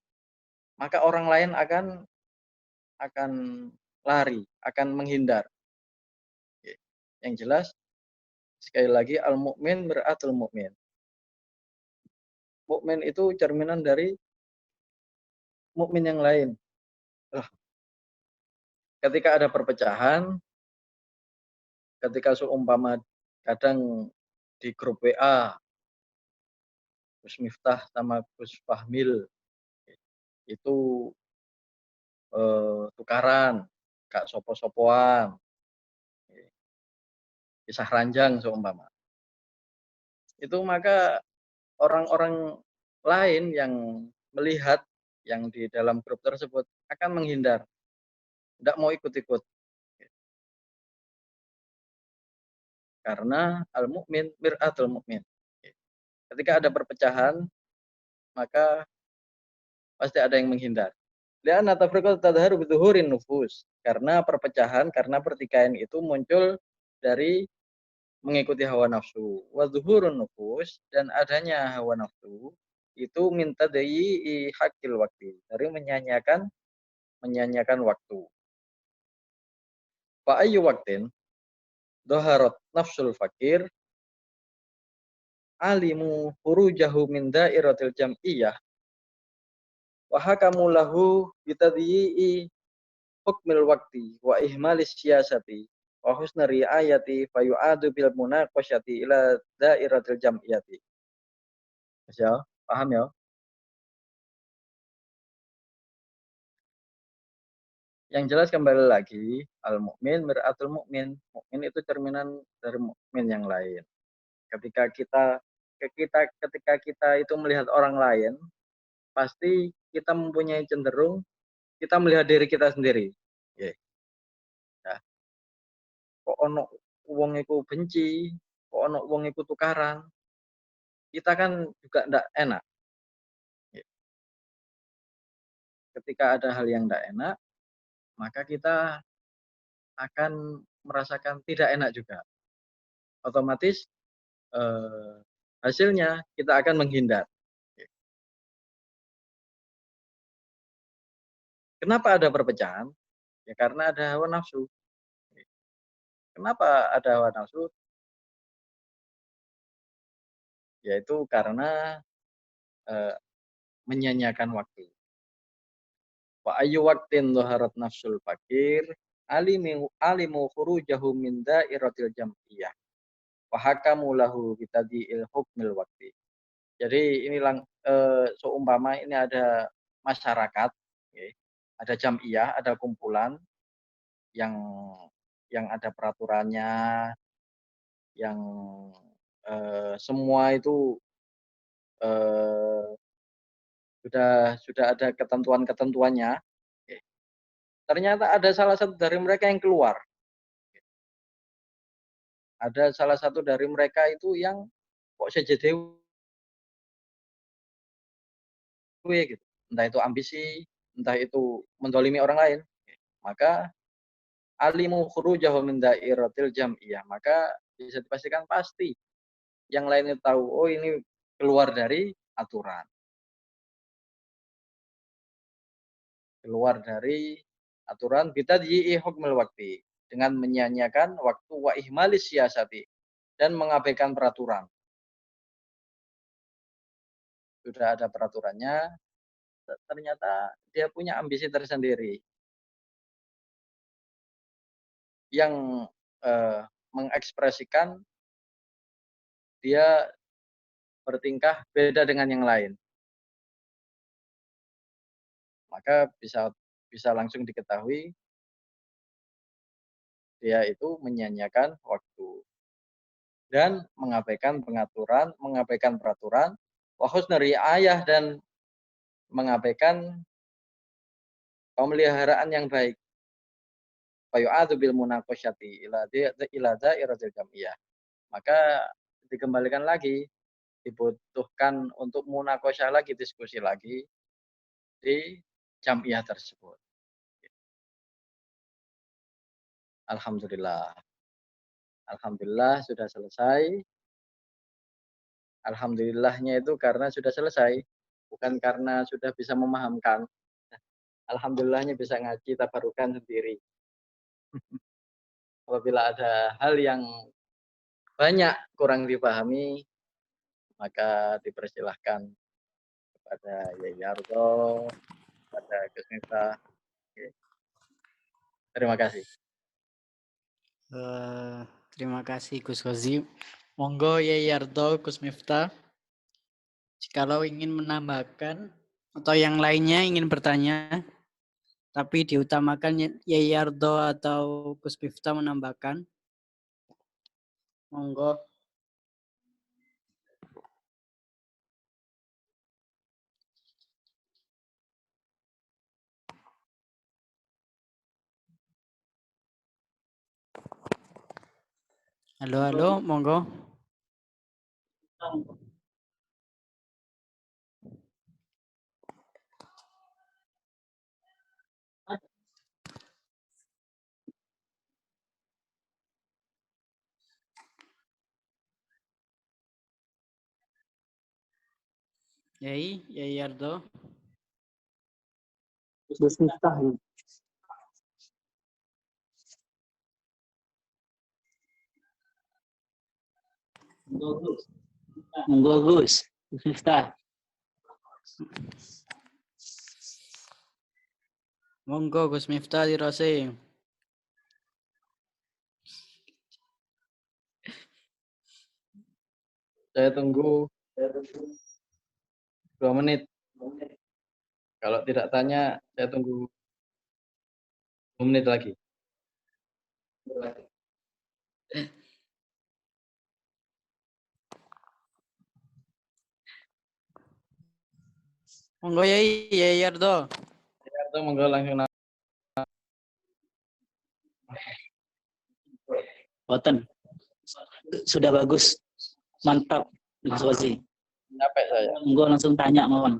maka orang lain akan lari, akan menghindar. Yang jelas sekali lagi al-mu'min mir'atul mu'min. Mukmin itu cerminan dari mukmin yang lain. Ketika ada perpecahan, ketika seumpama kadang di grup WA Gus Miftah sama Gus Fahmil itu tukaran, gak sopo-sopoan, kisah ranjang seumpama. Itu maka orang-orang lain yang melihat yang di dalam grup tersebut akan menghindar, tidak mau ikut-ikut. Karena al-mu'min mir'atul mu'min. Ketika ada perpecahan, maka pasti ada yang menghindar. Li'anna tafriqat tadharu bidzuhurin nufus. Karena perpecahan, karena pertikaian itu muncul dari mengikuti hawa nafsu. Wa dzuhurun nufus, dan adanya hawa nafsu itu minta dayi hakil waktu, dari menyanyiakan waktu. Fa ayyu waqtin dhaharat nafsul fakir alimu hurujahu min dairatil jam'iyah wa hakamu lahu bitadyi'i hukmil waqti wa ihmalis siyasati wa husna riayati fayu'adu bil munaqasyati ila dairatil jam'iyati. Ya, paham ya? Yang jelas kembali lagi, al-mu'min mir'atul mu'min. Mu'min itu cerminan dari mu'min yang lain. Ketika kita itu melihat orang lain, pasti kita mempunyai cenderung kita melihat diri kita sendiri. Ya. Kok ono wong iku benci, kok ono wong iku tukaran, kita kan juga ndak enak. Ketika ada hal yang ndak enak, maka kita akan merasakan tidak enak juga. Otomatis hasilnya kita akan menghindar. Kenapa ada perpecahan? Ya karena ada hawa nafsu. Kenapa ada hawa nafsu? Yaitu karena menyanyiakan waktu. Wa ayyu waqtin dhaharat nafsul fakir alimu khurujahu min dairatil jam'iyah wa hakamu lahu bitadiil hukmil waqti. Jadi ini seumpama ini ada masyarakat, okay, ada jam'iyah, ada kumpulan yang ada peraturannya, yang semua itu sudah ada ketentuan-ketentuannya. Okay. Ternyata ada salah satu dari mereka yang keluar. Ada salah satu dari mereka itu yang kok sejedewe gitu. Entah itu ambisi, entah itu mendolimi orang lain. Maka alimu khurujahu min dairatil jam'iyah. Maka bisa dipastikan pasti yang lain itu tahu, oh ini keluar dari aturan. Keluar dari aturan bitadyi'i hukmil waqti, dengan menyanyiakan waktu wa ihmalis siasati, dan mengabaikan peraturan. Sudah ada peraturannya, ternyata dia punya ambisi tersendiri yang mengekspresikan dia bertingkah beda dengan yang lain. Maka bisa langsung diketahui dia itu menyanyiakan waktu dan mengabaikan pengaturan, mengabaikan peraturan, wa husnul riayah, dan mengabaikan pemeliharaan yang baik. Fayu'adzu bil munaqasyati ila dairatil jam'iyah. Maka dikembalikan lagi, dibutuhkan untuk munaqasyah lagi, diskusi lagi di jam'iyah tersebut. Alhamdulillah. Alhamdulillah sudah selesai. Alhamdulillahnya itu karena sudah selesai, bukan karena sudah bisa memahamkan. Alhamdulillahnya bisa ngaji tabarukan sendiri. Apabila ada hal yang banyak kurang dipahami, maka dipersilahkan kepada Yai Ardo, kepada Gus Miftah. Terima kasih. Terima kasih Gus Khozim. Monggo Yai Ardo, Gus Miftah, jikalau ingin menambahkan atau yang lainnya ingin bertanya, tapi diutamakan Yai Ardo atau Gus Miftah menambahkan. Monggo. Halo, monggo. Yai Ardo. Gus Miftah. Monggo Gus Miftah. Monggo Gus Miftah dirose. Saya tunggu 2 menit. Kalau tidak tanya, saya tunggu 2 menit lagi. Monggo Yai Yardo. Atau monggo langsung Boten. Sudah bagus. Mantap, Gus Wazi. capek saya. Monggo langsung tanya mawon.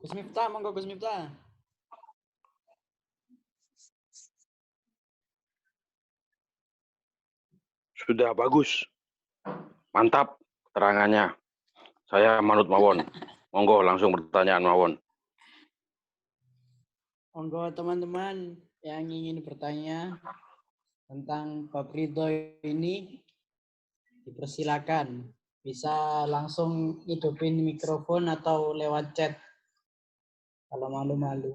Gus Miftah, monggo Gus Miftah. Sudah bagus. Mantap keterangannya. Saya manut mawon. Monggo langsung pertanyaan mawon. Monggo teman-teman yang ingin bertanya tentang bab ridho ini dipersilakan. Bisa langsung hidupin mikrofon atau lewat chat. Kalau malu-malu.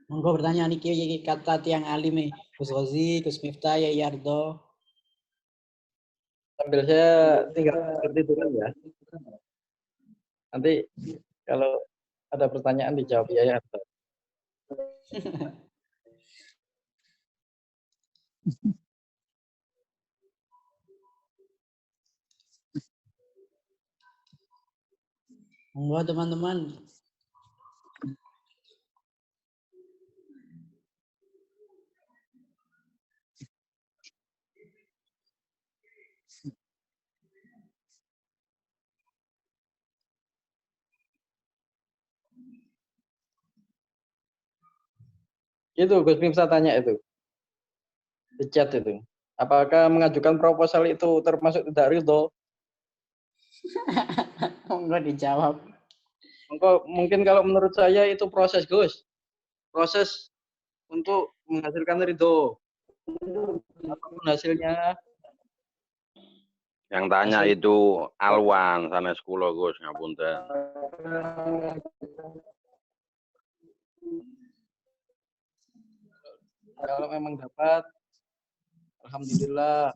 Monggo bertanya niki kata tiang alim Gus Ghazi, Gus Miftah, Yai Yardo. Sambil saya tinggal tiduran ya. Nanti kalau ada pertanyaan dijawab ya. Monggo teman-teman. Itu Gus Miftah tanya itu. Di chat itu. Apakah mengajukan proposal itu termasuk tidak ridho? Monggo dijawab. Mungkin kalau menurut saya itu proses Gus. Proses untuk menghasilkan ridho. Apapun hasilnya. Yang tanya itu Alwan sanes kula Gus, ngapunten. Kalau memang dapat, alhamdulillah.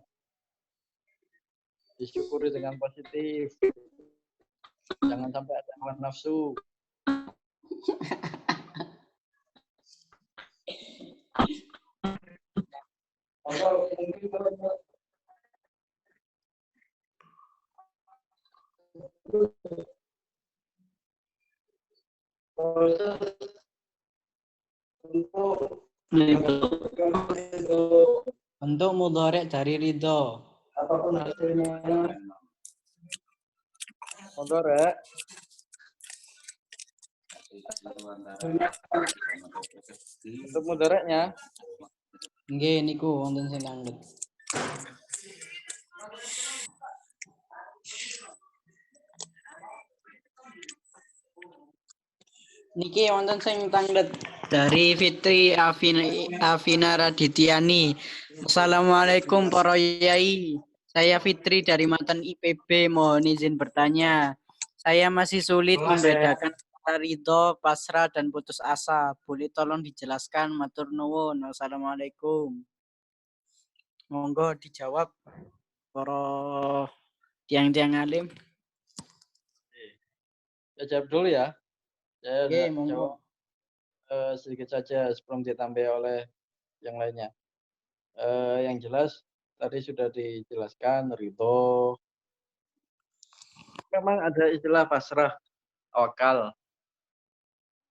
Disyukuri dengan positif. Jangan sampai ada hawa nafsu. Bentuk mudhari' dari ridho. Apapun hasilnya. Mudhari'. Untuk mudhari'nya. Nggih niku wonten sing ngandhut. Niki wonten sing tanglet dari Fitri Afina Radityanani. Assalamualaikum para yai. Saya Fitri dari mantan IPB, mohon izin bertanya. Saya masih sulit membedakan antara ridho, pasrah dan putus asa. Boleh tolong dijelaskan, matur nuwun. Wassalamualaikum. Monggo dijawab para tiang-tiang alim. Saya jawab dulu ya. Saya Oke, monggo. jawab sedikit saja sebelum ditambah oleh yang lainnya. Yang jelas tadi sudah dijelaskan ridho. Memang ada istilah pasrah, tawakal,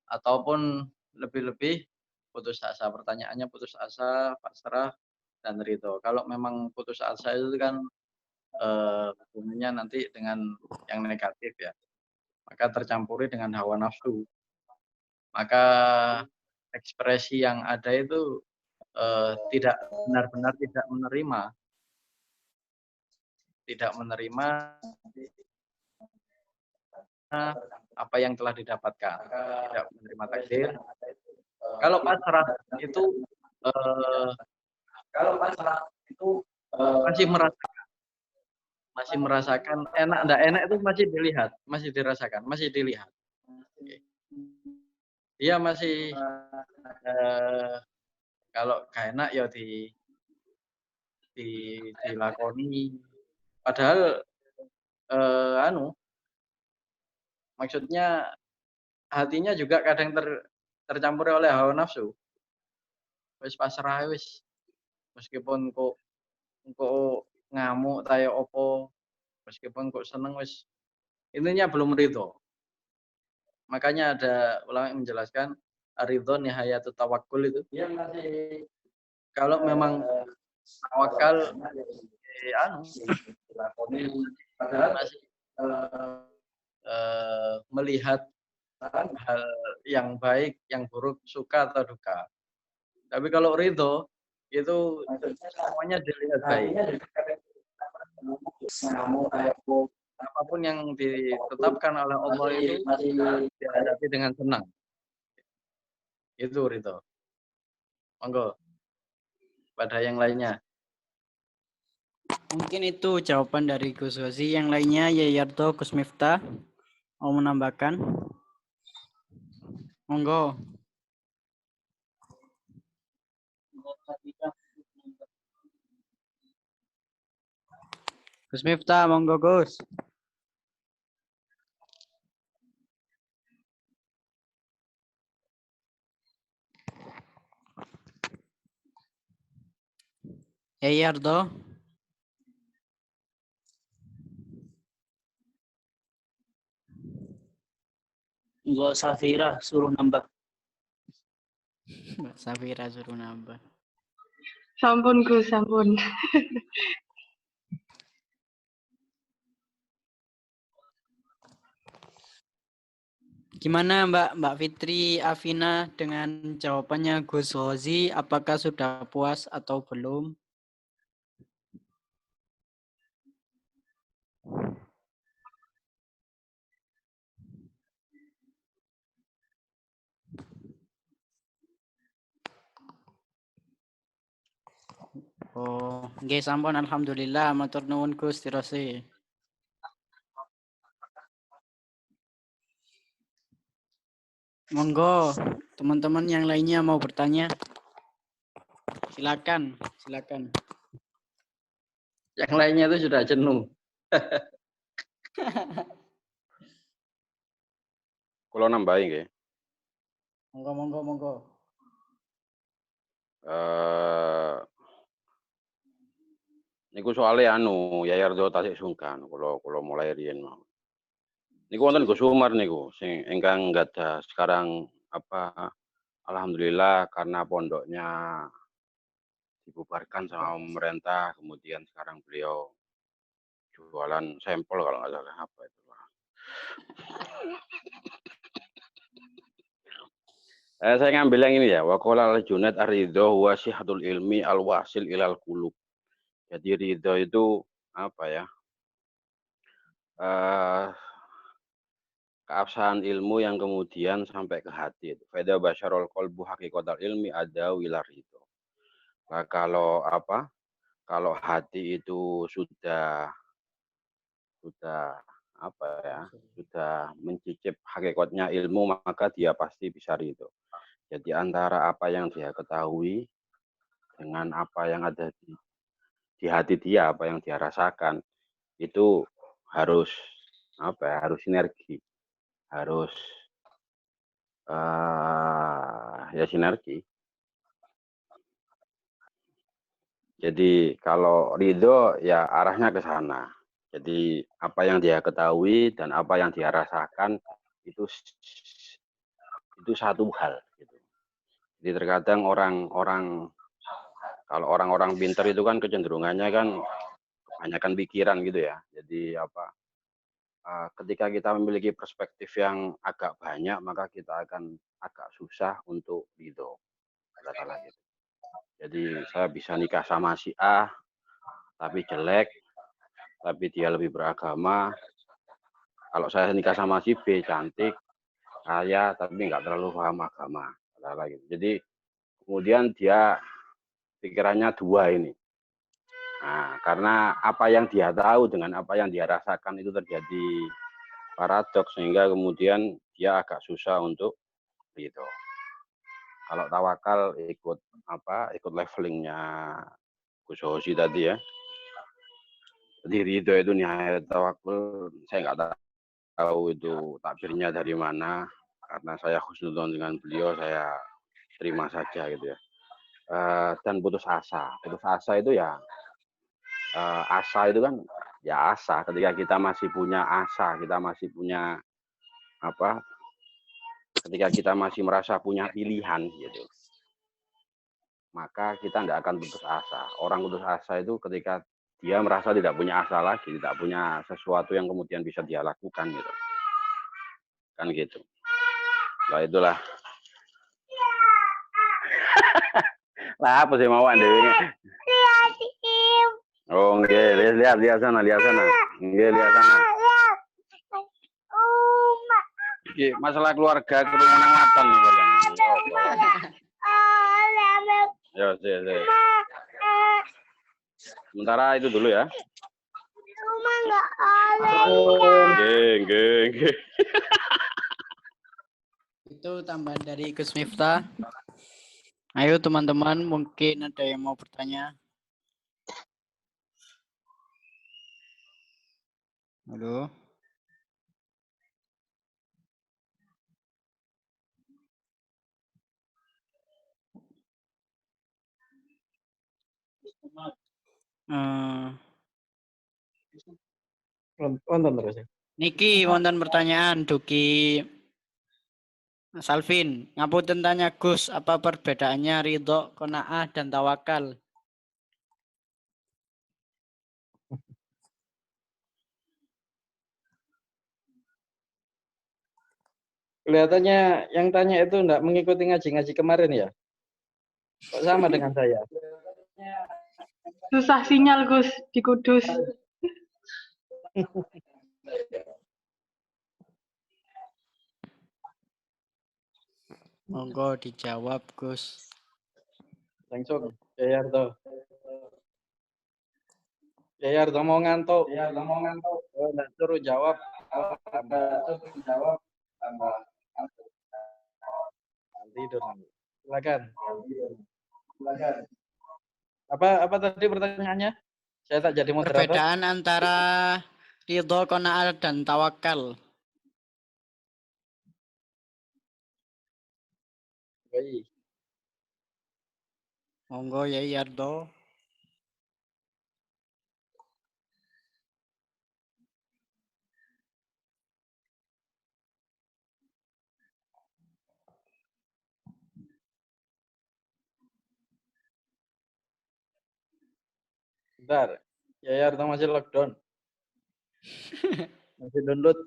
ataupun lebih-lebih putus asa. Pertanyaannya putus asa, pasrah, dan ridho. Kalau memang putus asa itu kan hubungannya nanti dengan yang negatif ya. Maka tercampuri dengan hawa nafsu. Maka ekspresi yang ada itu tidak benar-benar tidak menerima apa yang telah didapatkan, tidak menerima takdir. Kalau pasrah itu masih merasakan enak enggak enak itu masih dilihat, masih dirasakan, masih dilihat. Iya masih kalau gak enak ya dilakoni. Padahal maksudnya hatinya juga kadang tercampur oleh hawa nafsu. Wis pasrah wis. Meskipun kok ngamuk tayo opo, meskipun kok seneng wis intinya belum ridho. Makanya ada ulama yang menjelaskan ridho nihayatut tawakkul itu. Kalau memang tawakal masih melihat hal yang baik, yang buruk, suka atau duka. Tapi kalau ridho itu semuanya dilihat baik. Apapun yang ditetapkan oleh Allah itu dihadapi dengan senang. Itu ridho. Monggo. Pada yang lainnya. Mungkin itu jawaban dari Gus Ghazi. Yang lainnya Yayardo, Gus Miftah mau menambahkan? Monggo. Gus Miftah, monggo Gus. Yayardo. Mbak Safira suruh nambah. Mbak Safira suruh nambah. Sampun Gus, sampun. Gimana Mbak Fitri Afina dengan jawabannya Gus Ghazi? Apakah sudah puas atau belum? Oh, nggih sampun alhamdulillah matur nuwun Gus tirose. Monggo, teman-teman yang lainnya mau bertanya. Silakan. Yang lainnya itu sudah jenuh. Kalau nambahin nggih. Monggo. Niku soalnya Yayardo Tasik Sungkan kalau mulai riyen mau. Niku wonten Gus Umar niku sing ingkang gadhah sekarang alhamdulillah karena pondoknya dibubarkan sama pemerintah, kemudian sekarang beliau jualan sampel kalau nggak salah apa itu. Saya ngambil yang ini ya. Wa qala al-Junaid ar-ridho huwa sihhatul ilmi al-wasil ilal qulub. Jadi ridho itu apa ya? Keabsahan ilmu yang kemudian sampai ke hati. Faida basyarul qalbu haqiqatal ilmi ada wilar ridho. Nah, kalau hati itu sudah mencicip hakikatnya ilmu, maka dia pasti bisa ridho. Jadi antara apa yang dia ketahui dengan apa yang ada di hati dia, apa yang dia rasakan, itu harus sinergi, harus sinergi. Jadi kalau ridho ya arahnya ke sana. Jadi apa yang dia ketahui dan apa yang dia rasakan itu satu hal. Gitu. Jadi terkadang kalau orang-orang pintar itu kan kecenderungannya kan kebanyakan pikiran gitu ya. Jadi ketika kita memiliki perspektif yang agak banyak, maka kita akan agak susah untuk ridho. Katakanlah gitu. Jadi saya bisa nikah sama si A, tapi jelek, tapi dia lebih beragama. Kalau saya nikah sama si B, cantik, kaya, tapi nggak terlalu paham agama. Katakanlah gitu. Jadi kemudian dia pikirannya dua ini. Nah, karena apa yang dia tahu dengan apa yang dia rasakan itu terjadi paradoks, sehingga kemudian dia agak susah untuk gitu. Kalau tawakal ikut levelingnya Gus Hoshi tadi ya. Jadi ridho itu nihayat tawakul, saya nggak tahu itu takbirnya dari mana, karena saya husnudzon dengan beliau, saya terima saja gitu ya. Dan putus asa itu ya, asa itu kan ya asa, ketika kita masih punya asa, kita masih punya apa, ketika kita masih merasa punya pilihan gitu, maka kita tidak akan putus asa. Orang putus asa itu ketika dia merasa tidak punya asa lagi, tidak punya sesuatu yang kemudian bisa dia lakukan gitu. Kan gitu. Lah itulah. Lah apa sih mau dewe? Oh, nggih, lihat sana. Nggih, lihat sana. Iki masalah keluarga kerumunan matan nih kalian. Ya, sih. Sementara itu dulu ya. Nggih. Itu tambahan dari Gus Miftah. Ayo teman-teman, mungkin ada yang mau bertanya. Halo. Wonten terus ya. Niki wonten pertanyaan Duki Salvin. Ngapunten tanya Gus, apa perbedaannya ridho, qanaah dan tawakal? Kelihatannya yang tanya itu enggak mengikuti ngaji-ngaji kemarin ya? Kok sama dengan saya? Susah sinyal Gus di Kudus. Monggo dijawab Gus. Langsung, Yayardo mau ngantuk. Oh, enggak suruh jawab. Tidur. Silakan. Apa tadi pertanyaannya? Saya tak jadi moderator. Perbedaan antara ridho, qanaah dan tawakal. Baik. Monggo Yayardo. Bentar. Yayardo masih lockdown. Masih download.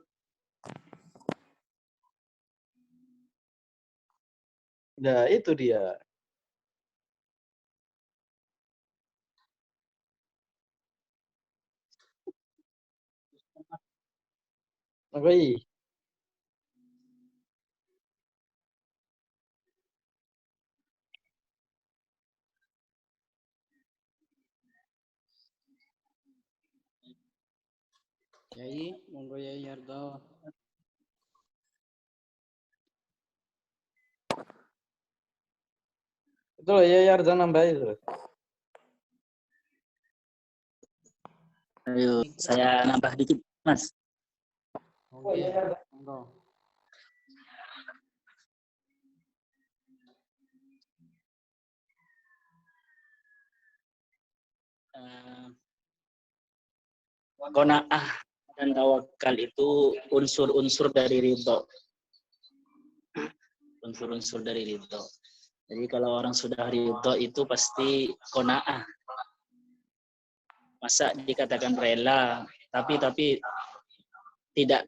Nah, itu dia. Baik. Yai, monggo Yayardo. Itu loh Yayardo nambah itu. Ayo, saya nambah dikit, Mas. Monggo. Qanaah dan tawakal itu unsur-unsur dari ridho. Unsur-unsur dari ridho. Jadi kalau orang sudah ridho itu pasti qanaah. Masa dikatakan rela, tapi tidak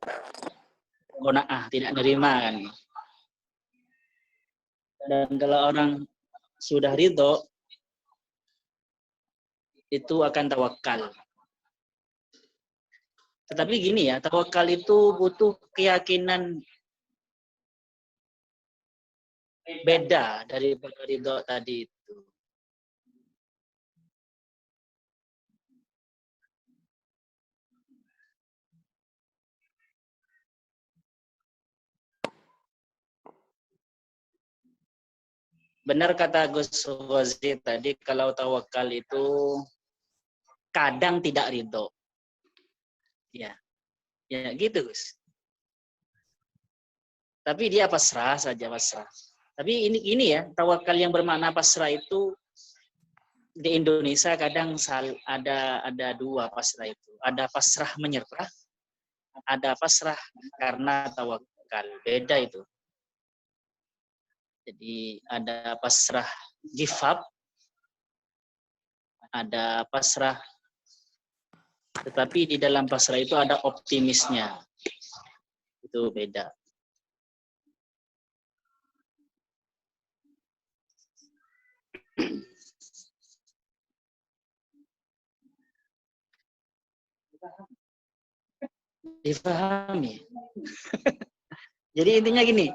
qanaah, tidak nerima kan. Dan kalau orang sudah ridho, itu akan tawakal. Tetapi gini ya, tawakal itu butuh keyakinan beda dari ridho tadi itu. benar kata Gus Ghazi tadi, kalau tawakal itu kadang tidak ridho. Ya, ya gitu Gus. Tapi dia pasrah saja, pasrah. Tapi ini ya, tawakal yang bermakna pasrah itu di Indonesia kadang ada dua pasrah itu. Ada pasrah menyerah, ada pasrah karena tawakal. Beda itu. Jadi ada pasrah give up, ada pasrah, tetapi di dalam pasrah itu ada optimisnya. Itu beda. Difahami. Jadi intinya gini,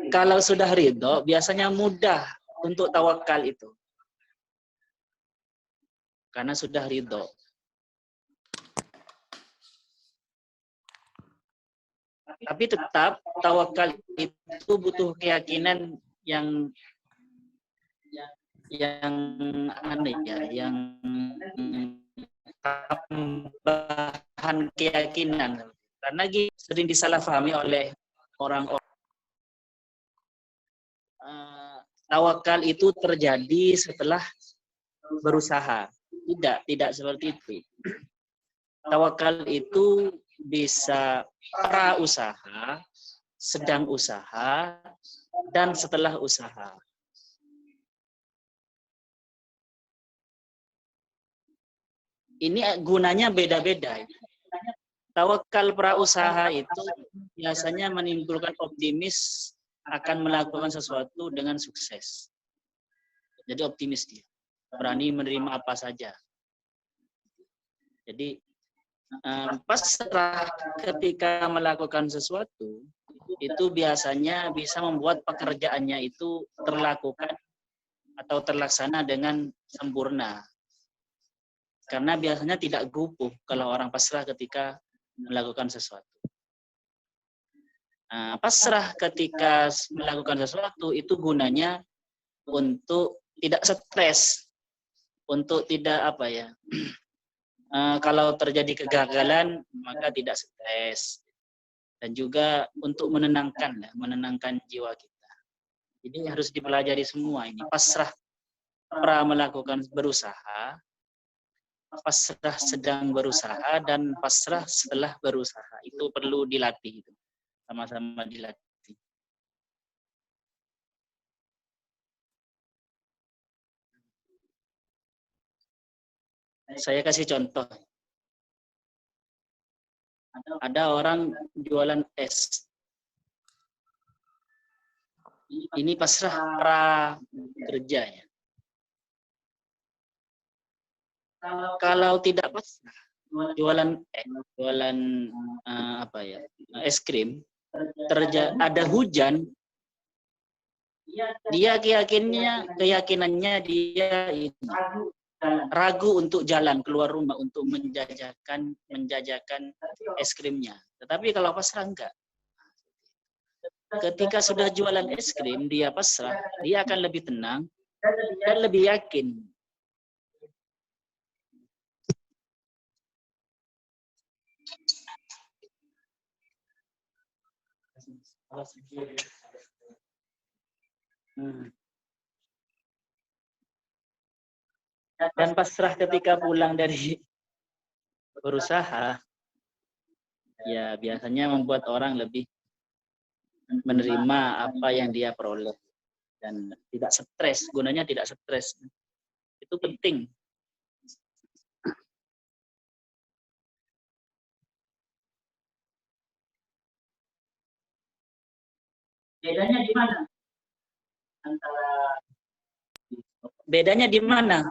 kalau sudah ridho, biasanya mudah untuk tawakal itu. Karena sudah ridho. Tapi tetap tawakal itu butuh keyakinan yang aneh ya, yang tambahan keyakinan. Karena sering disalahpahami oleh orang-orang. Tawakal itu terjadi setelah berusaha. Tidak seperti itu. Tawakal itu bisa pra usaha, sedang usaha, dan setelah usaha. Ini gunanya beda-beda. Tawakal pra usaha itu biasanya menimbulkan optimis akan melakukan sesuatu dengan sukses. Jadi optimis dia, berani menerima apa saja. Jadi pasrah ketika melakukan sesuatu itu biasanya bisa membuat pekerjaannya itu terlakukan atau terlaksana dengan sempurna. Karena biasanya tidak gupuh kalau orang pasrah ketika melakukan sesuatu. Pasrah ketika melakukan sesuatu itu gunanya untuk tidak stres, untuk tidak kalau terjadi kegagalan maka tidak stres, dan juga untuk menenangkan jiwa kita. Jadi harus dipelajari semua ini. Pasrah pra melakukan berusaha, pasrah sedang berusaha, dan pasrah setelah berusaha. Itu perlu dilatih, itu sama-sama dilatih. Saya kasih contoh. Ada orang jualan es. Ini pasrah pra kerja ya. Kalau tidak pasrah, jualan es krim, ada hujan, dia keyakinannya dia ragu untuk jalan keluar rumah untuk menjajakan es krimnya. Tetapi kalau pasrah enggak. Ketika sudah jualan es krim, dia pasrah, dia akan lebih tenang dan lebih yakin. Dan pasrah ketika pulang dari berusaha, ya biasanya membuat orang lebih menerima apa yang dia peroleh dan tidak stres. Gunanya tidak stres. Itu penting. Bedanya di mana?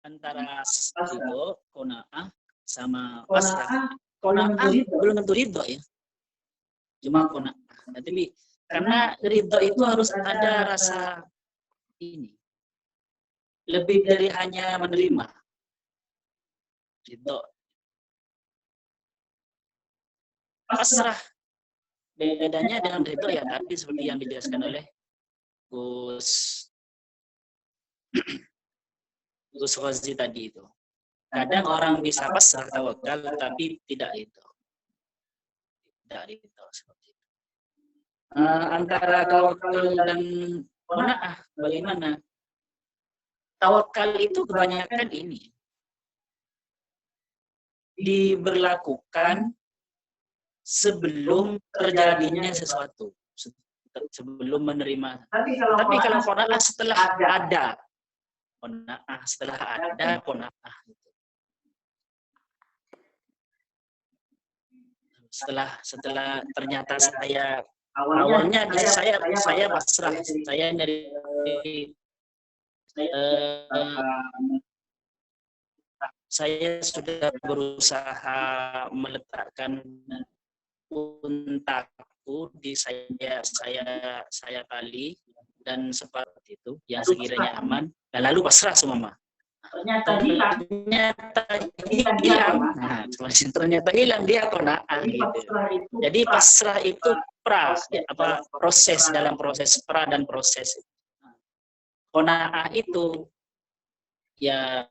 Antara ridho, qanaah, sama pasrah. Qanaah belum tentu ridho ya. Cuma qanaah. Tapi karena ridho itu harus ada rasa ini. Lebih dari hanya menerima. Ridho. Pasrah. Bedanya dengan ridho ya tadi seperti yang dijelaskan oleh Gus Gus Ghazi tadi itu. Kadang orang bisa pasrah tawakal, tapi tidak itu. Tidak itu seperti itu. Antara tawakal dan qanaah, bagaimana? Tawakal itu kebanyakan ini diberlakukan sebelum terjadinya sesuatu, sebelum menerima. Tapi kalau qanaah setelah ada, qanaah setelah ada qanaah. Setelah ternyata saya awalnya saya pasrah, saya dari saya sudah berusaha meletakkan untaku di saya kali dan seperti itu yang sekiranya aman, dan lalu pasrah semua. Ternyata hilang. Nah, ternyata hilang, dia qanaah gitu. Jadi pasrah itu proses dalam proses pra dan proses. Qanaah itu ya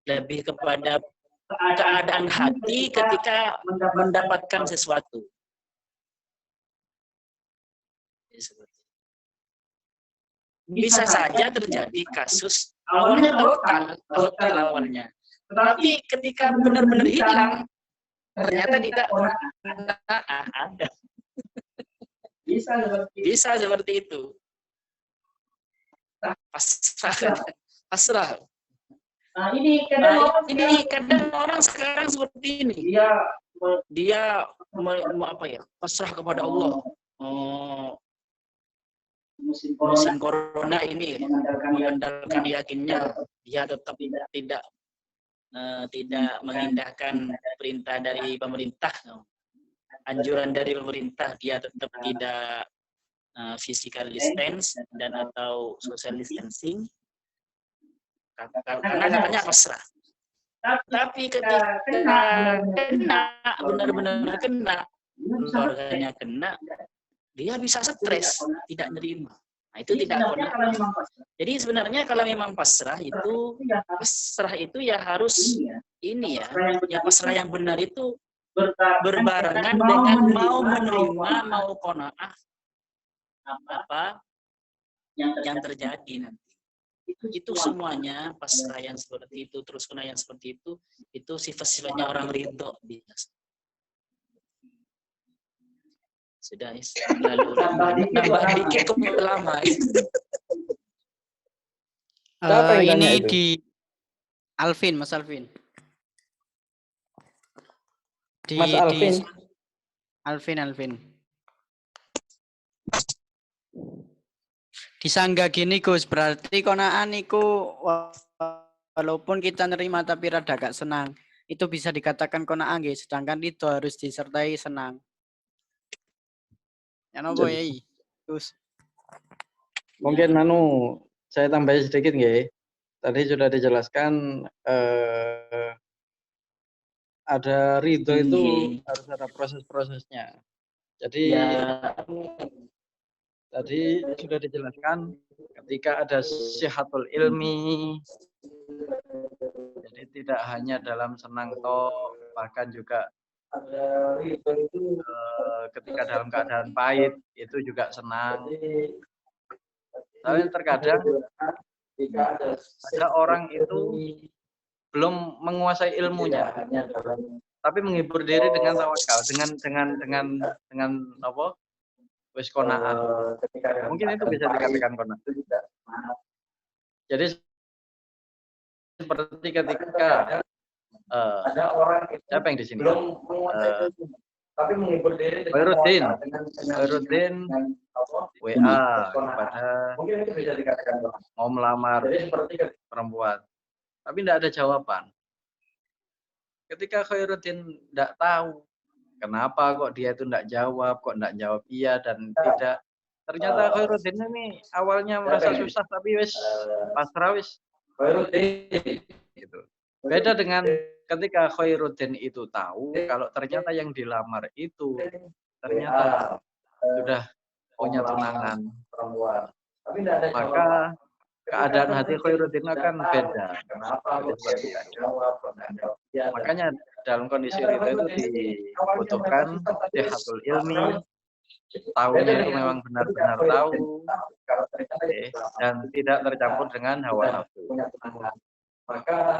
lebih kepada keadaan hati ketika mendapatkan sesuatu. Bisa saja terjadi kasus awalnya tawakal awalnya, tetapi ketika benar-benar hilang ternyata tidak ada. Bisa seperti itu. Pasrah. Nah, ini kadang orang sekarang seperti ini. Dia pasrah kepada Allah. Musim corona ini mengandalkan yakinnya, dia tetap tidak mengindahkan perintah dari pemerintah, anjuran dari pemerintah, dia tetap tidak physical distance dan atau social distancing karena katanya pasrah. Tapi ketika kena, benar-benar kena, keluarganya kena, dia bisa stres, tidak nerima. Nah, itu tidak qanaah. Jadi sebenarnya kalau memang pasrah itu ya harus ini ya pasrah yang benar itu berbarengan dengan mau menerima, mau qanaah apa yang terjadi nanti. Itu semuanya pasrah yang seperti itu, terus qanaah yang seperti itu sifat-sifatnya orang ridho biasa. Sudah lalu nambah dikit kok lama. Ini di Alvin, Mas Alvin. Mas Alvin. Alvin. Disangga gini Gus, berarti qanaah niku walaupun kita nerima tapi rada gak senang, itu bisa dikatakan qanaah nggih, sedangkan itu harus disertai senang. Ya nopo ya, Gus. Mungkin saya tambahin sedikit nggih. Tadi sudah dijelaskan ada ridho itu harus ada proses-prosesnya. Jadi tadi sudah dijelaskan ketika ada sihatul ilmi, jadi tidak hanya dalam senang toh, bahkan juga ketika dalam keadaan pahit itu juga senang. Tapi terkadang ada orang itu belum menguasai ilmunya, tapi menghibur diri dengan tawakal, dengan apa? Wis qanaah. Mungkin itu bisa dikatakan qanaah. Jadi seperti ketika ada orang siapa yang di sini? Tapi menghibur diri Khairuddin WA kepada mau melamar perempuan, tapi tidak ada jawaban. Ketika Khairuddin tidak tahu kenapa kok dia itu tidak jawab, iya dan tidak. Ternyata Khairuddin ini awalnya merasa susah, tapi wis pasrah wis. Gitu. Beda dengan ketika Khairuddin itu tahu kalau ternyata yang dilamar itu ternyata sudah punya tunangan, maka keadaan hati Khairuddin akan beda. Jadi seperti itu. Makanya dalam kondisi ridho itu dibutuhkan sihatul ilmi, tahunya itu memang benar-benar tahu, dan tidak tercampur dengan hawa nafsu.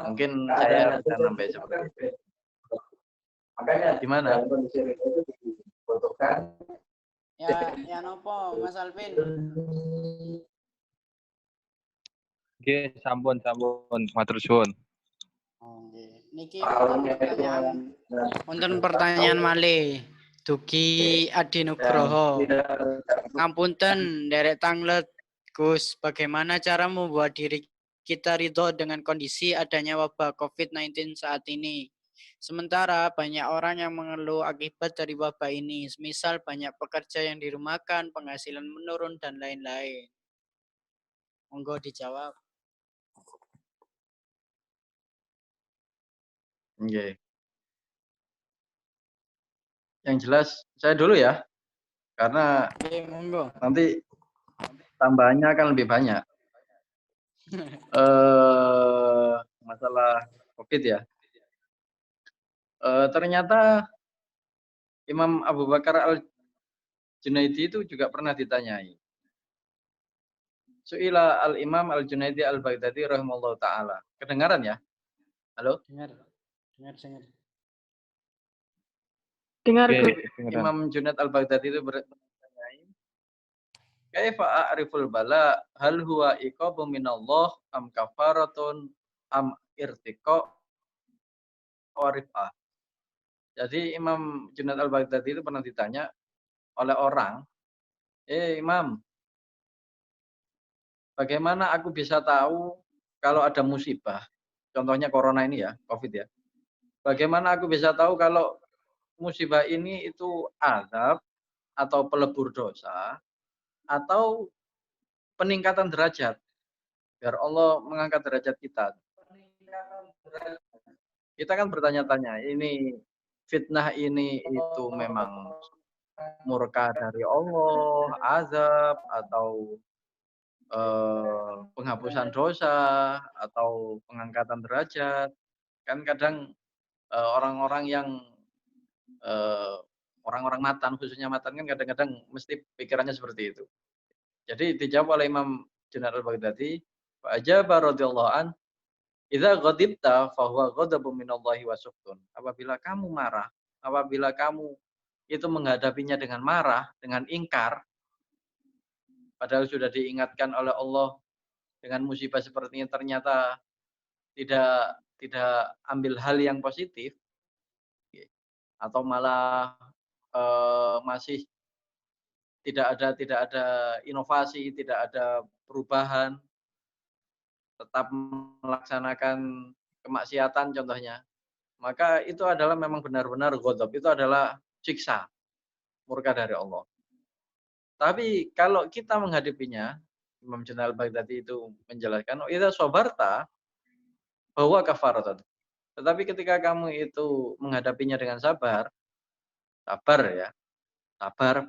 Mungkin saya bisa sampai seperti itu. Gimana? Ya nopo Mas Alvin. Oke, sampun matur suwun. Niki wonten pertanyaan malih dugi Adi Nugroho. Ngapunten derek tanglet Gus, bagaimana cara membuat diri kita ridho dengan kondisi adanya wabah COVID-19 saat ini? Sementara banyak orang yang mengeluh akibat dari wabah ini, misal banyak pekerja yang dirumahkan, penghasilan menurun, dan lain-lain. Monggo dijawab. Oke. Yang jelas saya dulu ya, karena Monggo. nanti tambahannya akan lebih banyak. Masalah COVID ya. Ternyata Imam Abu Bakar Al-Junaidi itu juga pernah ditanyai. Su'ila Al-Imam Al-Junaidi Al-Baghdadi rahimahullah ta'ala. Kedengaran ya? Halo? Dengar. Dengar, Gus. Imam Junaid Al-Baghdadi itu bertanyai, kaifa a'riful bala hal huwa iqabu minallah am kafaratun am irtiqa warifah. Jadi Imam Junaid Al-Baghdadi itu pernah ditanya oleh orang, Imam, bagaimana aku bisa tahu kalau ada musibah? Contohnya corona ini ya, COVID ya. Bagaimana aku bisa tahu kalau musibah ini itu azab atau pelebur dosa atau peningkatan derajat? Biar Allah mengangkat derajat kita. Kita kan bertanya-tanya, ini fitnah ini itu memang murka dari Allah, azab, atau penghapusan dosa, atau pengangkatan derajat. Kan kadang orang-orang yang orang-orang matan, khususnya matan kan kadang-kadang mesti pikirannya seperti itu. Jadi dijawab oleh Imam Junaid Al-Baghdadi, fa'ajaba radhiyallahu an, idza ghadibta fa huwa ghadabun minallahi wa suhtun. Apabila kamu marah, apabila kamu itu menghadapinya dengan marah, dengan ingkar, padahal sudah diingatkan oleh Allah dengan musibah seperti ini ternyata tidak ambil hal yang positif, atau malah masih tidak ada inovasi, tidak ada perubahan, tetap melaksanakan kemaksiatan contohnya, maka itu adalah memang benar-benar ghadab, itu adalah siksa, murka dari Allah. Tapi kalau kita menghadapinya, Imam Junaid Al-Baghdadi itu menjelaskan, idza sabarta bahwa kafaratun. Tetapi ketika kamu itu menghadapinya dengan sabar ya, sabar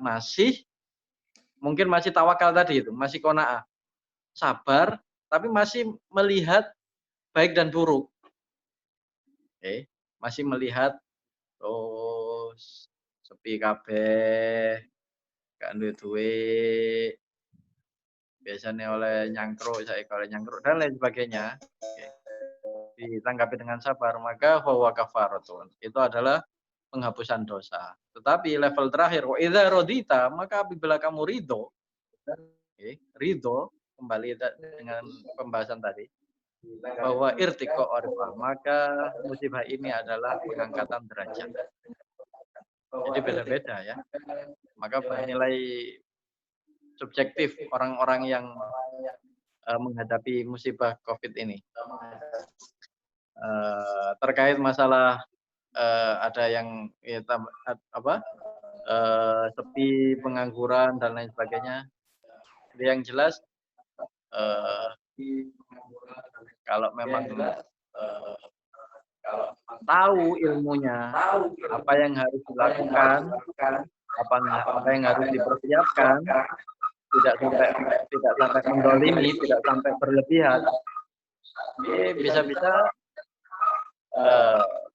mungkin masih tawakal tadi itu, masih qanaah. Sabar, tapi masih melihat baik dan buruk. Masih melihat terus sepi kabeh, gak duwe, biasanya oleh nyangkruk, saya oleh nyangkruk dan lain sebagainya. Ditanggapi dengan sabar, maka huwa kafaratun. Itu adalah penghapusan dosa. Tetapi level terakhir, wa idza radita, maka apabila kamu ridho, ridho kembali dengan pembahasan tadi, bahwa irtiqa arifah, maka musibah ini adalah pengangkatan derajat. Jadi beda-beda ya. Maka bernilai subjektif orang-orang yang menghadapi musibah COVID ini. Terkait masalah ada yang sepi, pengangguran dan lain sebagainya. Jadi yang jelas kalau memang tahu ilmunya, apa yang harus dilakukan, apa yang harus dipersiapkan, tidak sampai mendolimi, tidak sampai berlebihan. Bisa-bisa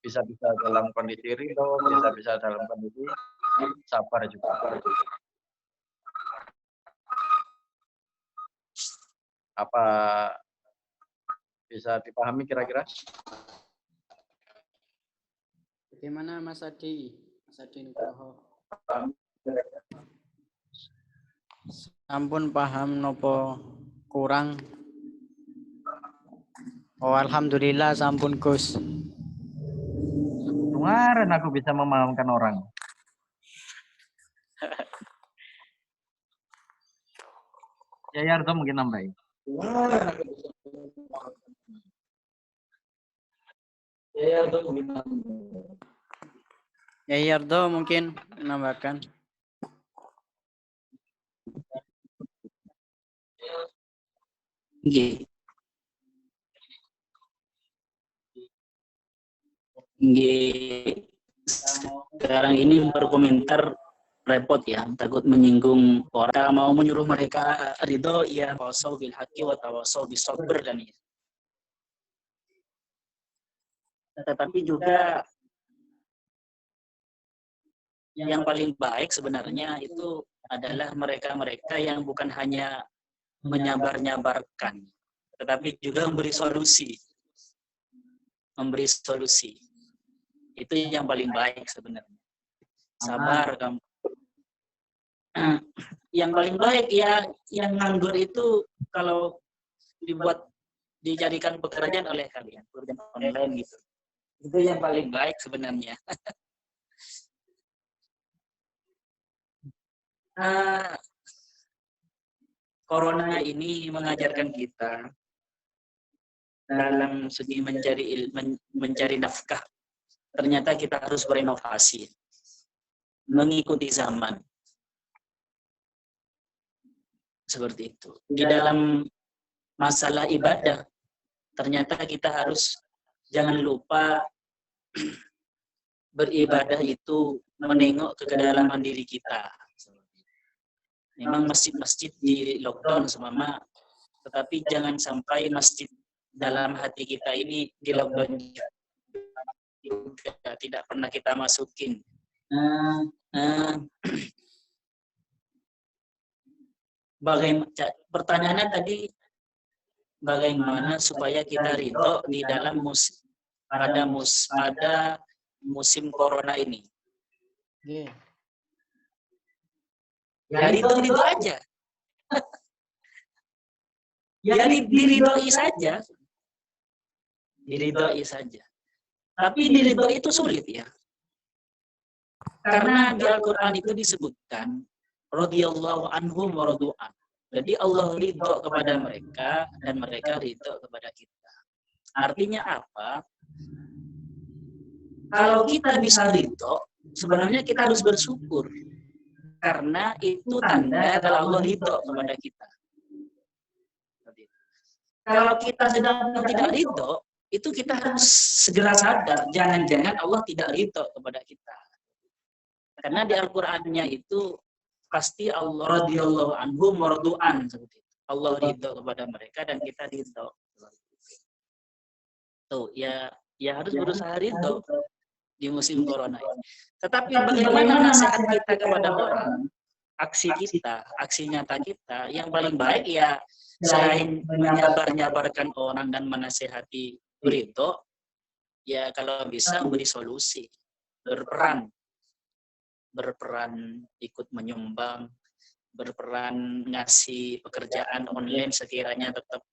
bisa-bisa dalam kondisi ridho, bisa-bisa dalam kondisi sabar juga. Apa bisa dipahami kira-kira? Bagaimana Mas Adi? Mas Adi Nugroho. Sampun paham nopo kurang? Oh alhamdulillah sampun Gus. Kemarin aku bisa memahamkan orang. Ya Yardo mungkin nambahin. Ya Yardo mungkin menambahkan. Nggih. Nggih. Sekarang ini berkomentar repot ya, takut menyinggung orang. Mau menyuruh mereka ridho, ya tawassaw bil haqqi wa tawassaw bis sabr kan ya. Tetapi juga yang paling baik sebenarnya itu adalah mereka-mereka yang bukan hanya menyabar-nyabarkan, tetapi juga memberi solusi. Memberi solusi. Itu yang paling baik sebenarnya. Sabar kamu. Yang paling baik ya yang nganggur itu kalau dijadikan pekerjaan oleh kalian, pekerjaan online gitu. Itu yang paling baik sebenarnya. Corona ini mengajarkan kita dalam segi mencari nafkah. Ternyata kita harus berinovasi, mengikuti zaman. Seperti itu. Di dalam masalah ibadah, ternyata kita harus jangan lupa beribadah itu menengok ke kedalaman diri kita. Memang masjid-masjid di lockdown semua, tetapi jangan sampai masjid dalam hati kita ini di lockdown juga tidak pernah kita masukin. Pertanyaannya tadi bagaimana supaya kita ridho di dalam pada musim corona ini? Ya ridho aja. Ya diridhoi saja. Diridhoi saja. Tapi diridhoi itu sulit ya. Karena di Al-Quran itu disebutkan radhiyallahu anhum wa radu'an. Jadi Allah ridho kepada mereka dan mereka ridho kepada kita. Artinya apa? Kalau kita bisa ridho, sebenarnya kita harus bersyukur. Karena itu tanda kalau Allah ridho kepada kita. Kalau kita sedang tidak ridho, itu kita harus segera sadar. Jangan-jangan Allah tidak ridho kepada kita. Karena di Al-Qur'annya itu pasti Allah radhiyallahu anhum wa radu'an seperti itu. Allah ridho kepada mereka dan kita ridho. Tuh, ya harus berusaha ridho di musim corona ini. Tetapi bagaimana nasihat kita kepada orang? Aksi kita, aksi nyata kita, yang paling baik ya selain menyabar-nyabarkan orang dan menasihati ridho, ya kalau bisa beri solusi, berperan ikut menyumbang, berperan ngasih pekerjaan online sekiranya tetap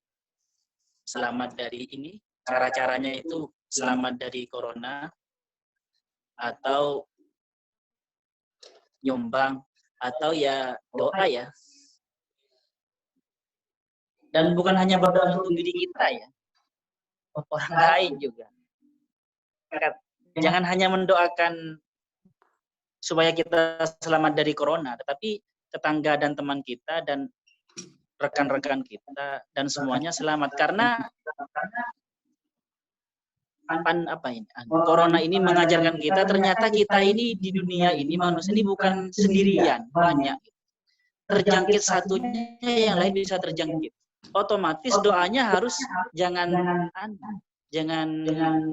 selamat dari ini. Cara-caranya itu selamat dari corona, atau nyumbang, atau ya doa ya. Dan bukan hanya berdoa untuk diri kita ya, orang lain juga. Jangan hanya mendoakan supaya kita selamat dari corona, tetapi tetangga dan teman kita dan rekan-rekan kita dan semuanya selamat. Karena corona ini mengajarkan kita ternyata kita ini di dunia ini manusia ini bukan sendirian, banyak. terjangkit satunya, yang lain bisa terjangkit. Otomatis doanya harus jangan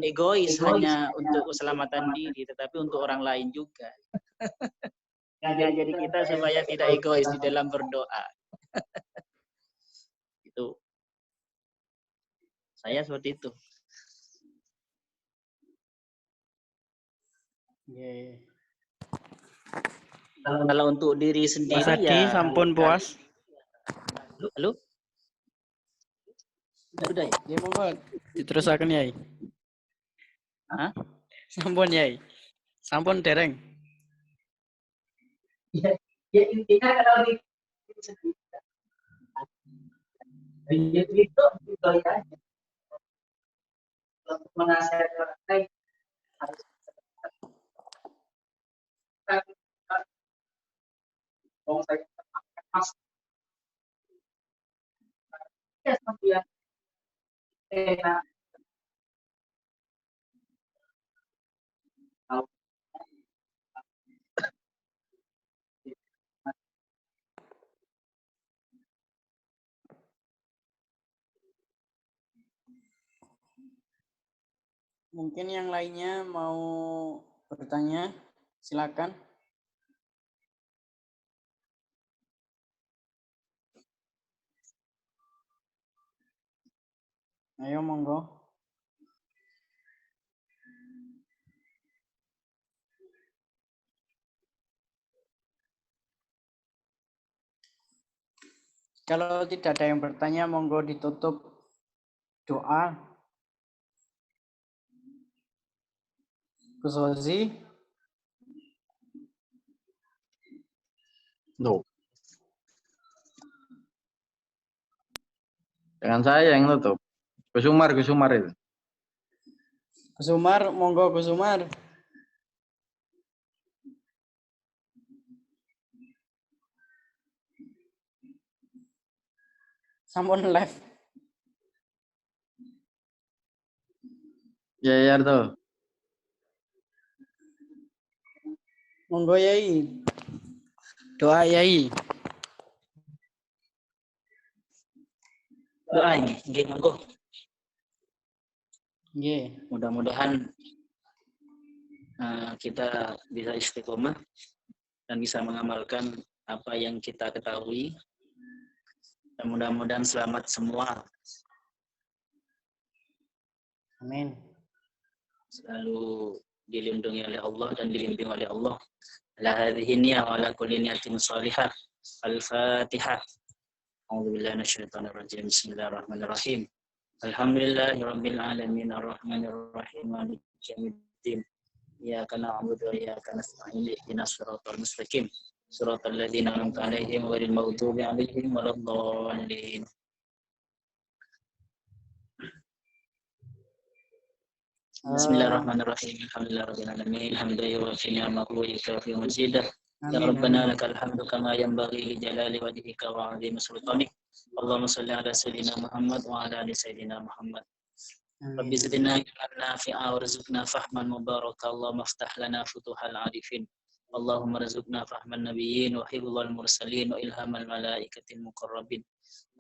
egois hanya untuk keselamatan diri, tetapi untuk orang lain juga. Jadi kita supaya tidak egois di dalam berdoa. Itu. Saya seperti itu. Kalau untuk diri sendiri Mas Adi, ya sampun puas. Halo? Sudah ya? Ya monggo diterusaken Yai. Hah? Sampun Yai. Sampun dereng. Ya intinya kalau di itu aja. Untuk menasihati orang lain harus saya mas ya kemudian enak Mungkin yang lainnya mau bertanya, silakan. Ayo monggo. Kalau tidak ada yang bertanya, monggo ditutup doa. Gus Wazi. No. Jangan saya yang tutup. Gus Umar itu. Gus Umar, monggo Gus Umar. Sampun live. Ya Yardo. Monggo Yai. Doa Yai. Doa ini, monggo. Nggih. Mudah-mudahan kita bisa istiqomah dan bisa mengamalkan apa yang kita ketahui. Dan mudah-mudahan selamat semua. Amin. Selalu dilindungi oleh Allah dan dilindungi oleh Allah. La hadhihi niyyah wa ala kulli niyatin shalihah. Al-Fatihah. A'udzubillahi minasyaitonir rajim. Bismillahirrahmanirrahim. Alhamdulillahirabbil alamin arrahmanir rahim maliki yaumiddin. Iyyaka na'budu wa iyyaka nasta'in ihdinas siratal mustaqim. Siratal ladzina an'amta 'alaihim ghairil maghdubi 'alaihim waladdallin. Bismillahirrahmanirrahim. Alhamdulillahirabbil alamin. Hamdan yuwaffi ni'amahu wa yukafi mazidah. Ya Rabbana lakal hamdu kama yanbaghi li jalali wajhika wa 'azimi sultanik. Allahumma shalli ala sayyidina Muhammad wa ala ali sayyidina Muhammad. Rabbi zidna ilman nafi'a warzuqna fahman mubaraka. Allahumma iftah lana futuhal 'arifin. Allahumma rzuqna fahman nabiyyin wa hifdzal mursalin wa ilhamal malaikatil muqarrabin.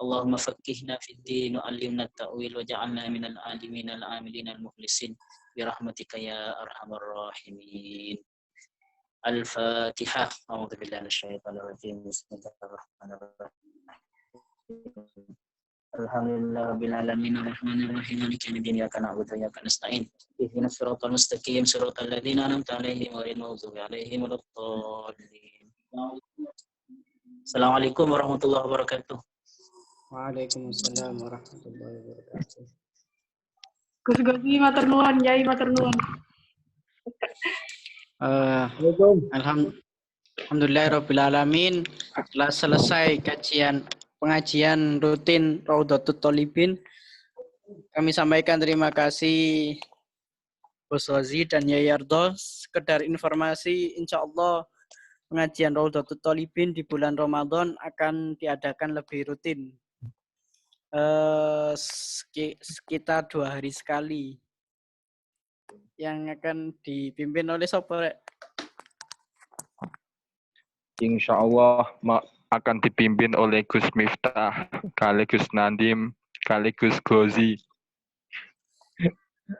Allahumma faqqihna fid din wa 'allimna at-ta'wil wa ja'alna minal 'alimin al-'amilin al-mukhlisin bi rahmatika ya arhamar rahimin. Al-Fatihah. A'udzu billahi minasyaitonir rajim. Bismillahirrahmanirrahim. Alhamdulillahirabbil alamin arrahmanir rahim maliki yaumiddin iyyaka na'budu wa iyyaka nasta'in ihdinas siratal mustaqim siratal ladzina an'amta 'alaihim ghairil maghdubi 'alaihim waladdallin. Assalamualaikum warahmatullahi wabarakatuh. Waalaikumsalam warahmatullahi wabarakatuh. Gus Gozi matur nuwun, Yai matur nuwun. Alhamdulillahirabbil alamin. Telah selesai pengajian rutin Raudhatut Thalibin. Kami sampaikan terima kasih Gus Wazi dan Yai Yardo. Sekedar informasi, insya Allah pengajian Raudhatut Thalibin di bulan Ramadan akan diadakan lebih rutin. Sekitar 2 hari sekali. Yang akan dipimpin oleh siapa? Insya Allah akan dipimpin oleh Gus Miftah, kali Gus Nadim, kali Gus Gozi.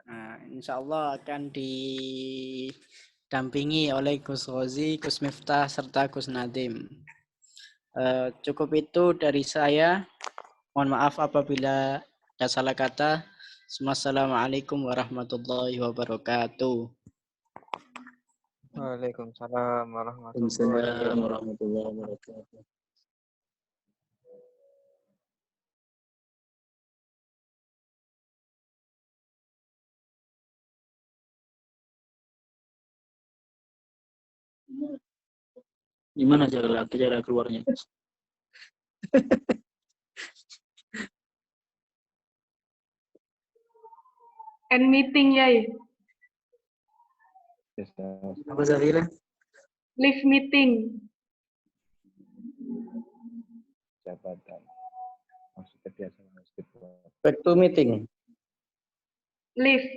Nah, insya Allah akan didampingi oleh Gus Rozi, Gus Miftah, serta Gus Nadim. Cukup itu dari saya. Mohon maaf apabila ada salah kata. Assalamualaikum warahmatullahi wabarakatuh. Waalaikumsalam Waalaikumsalam warahmatullahi wabarakatuh. Gimana cara keluarnya? End meeting, Yai. Apa Zahira? Live meeting. Jabatan. Maksudnya biasa harus dibuat. Back to meeting. Live.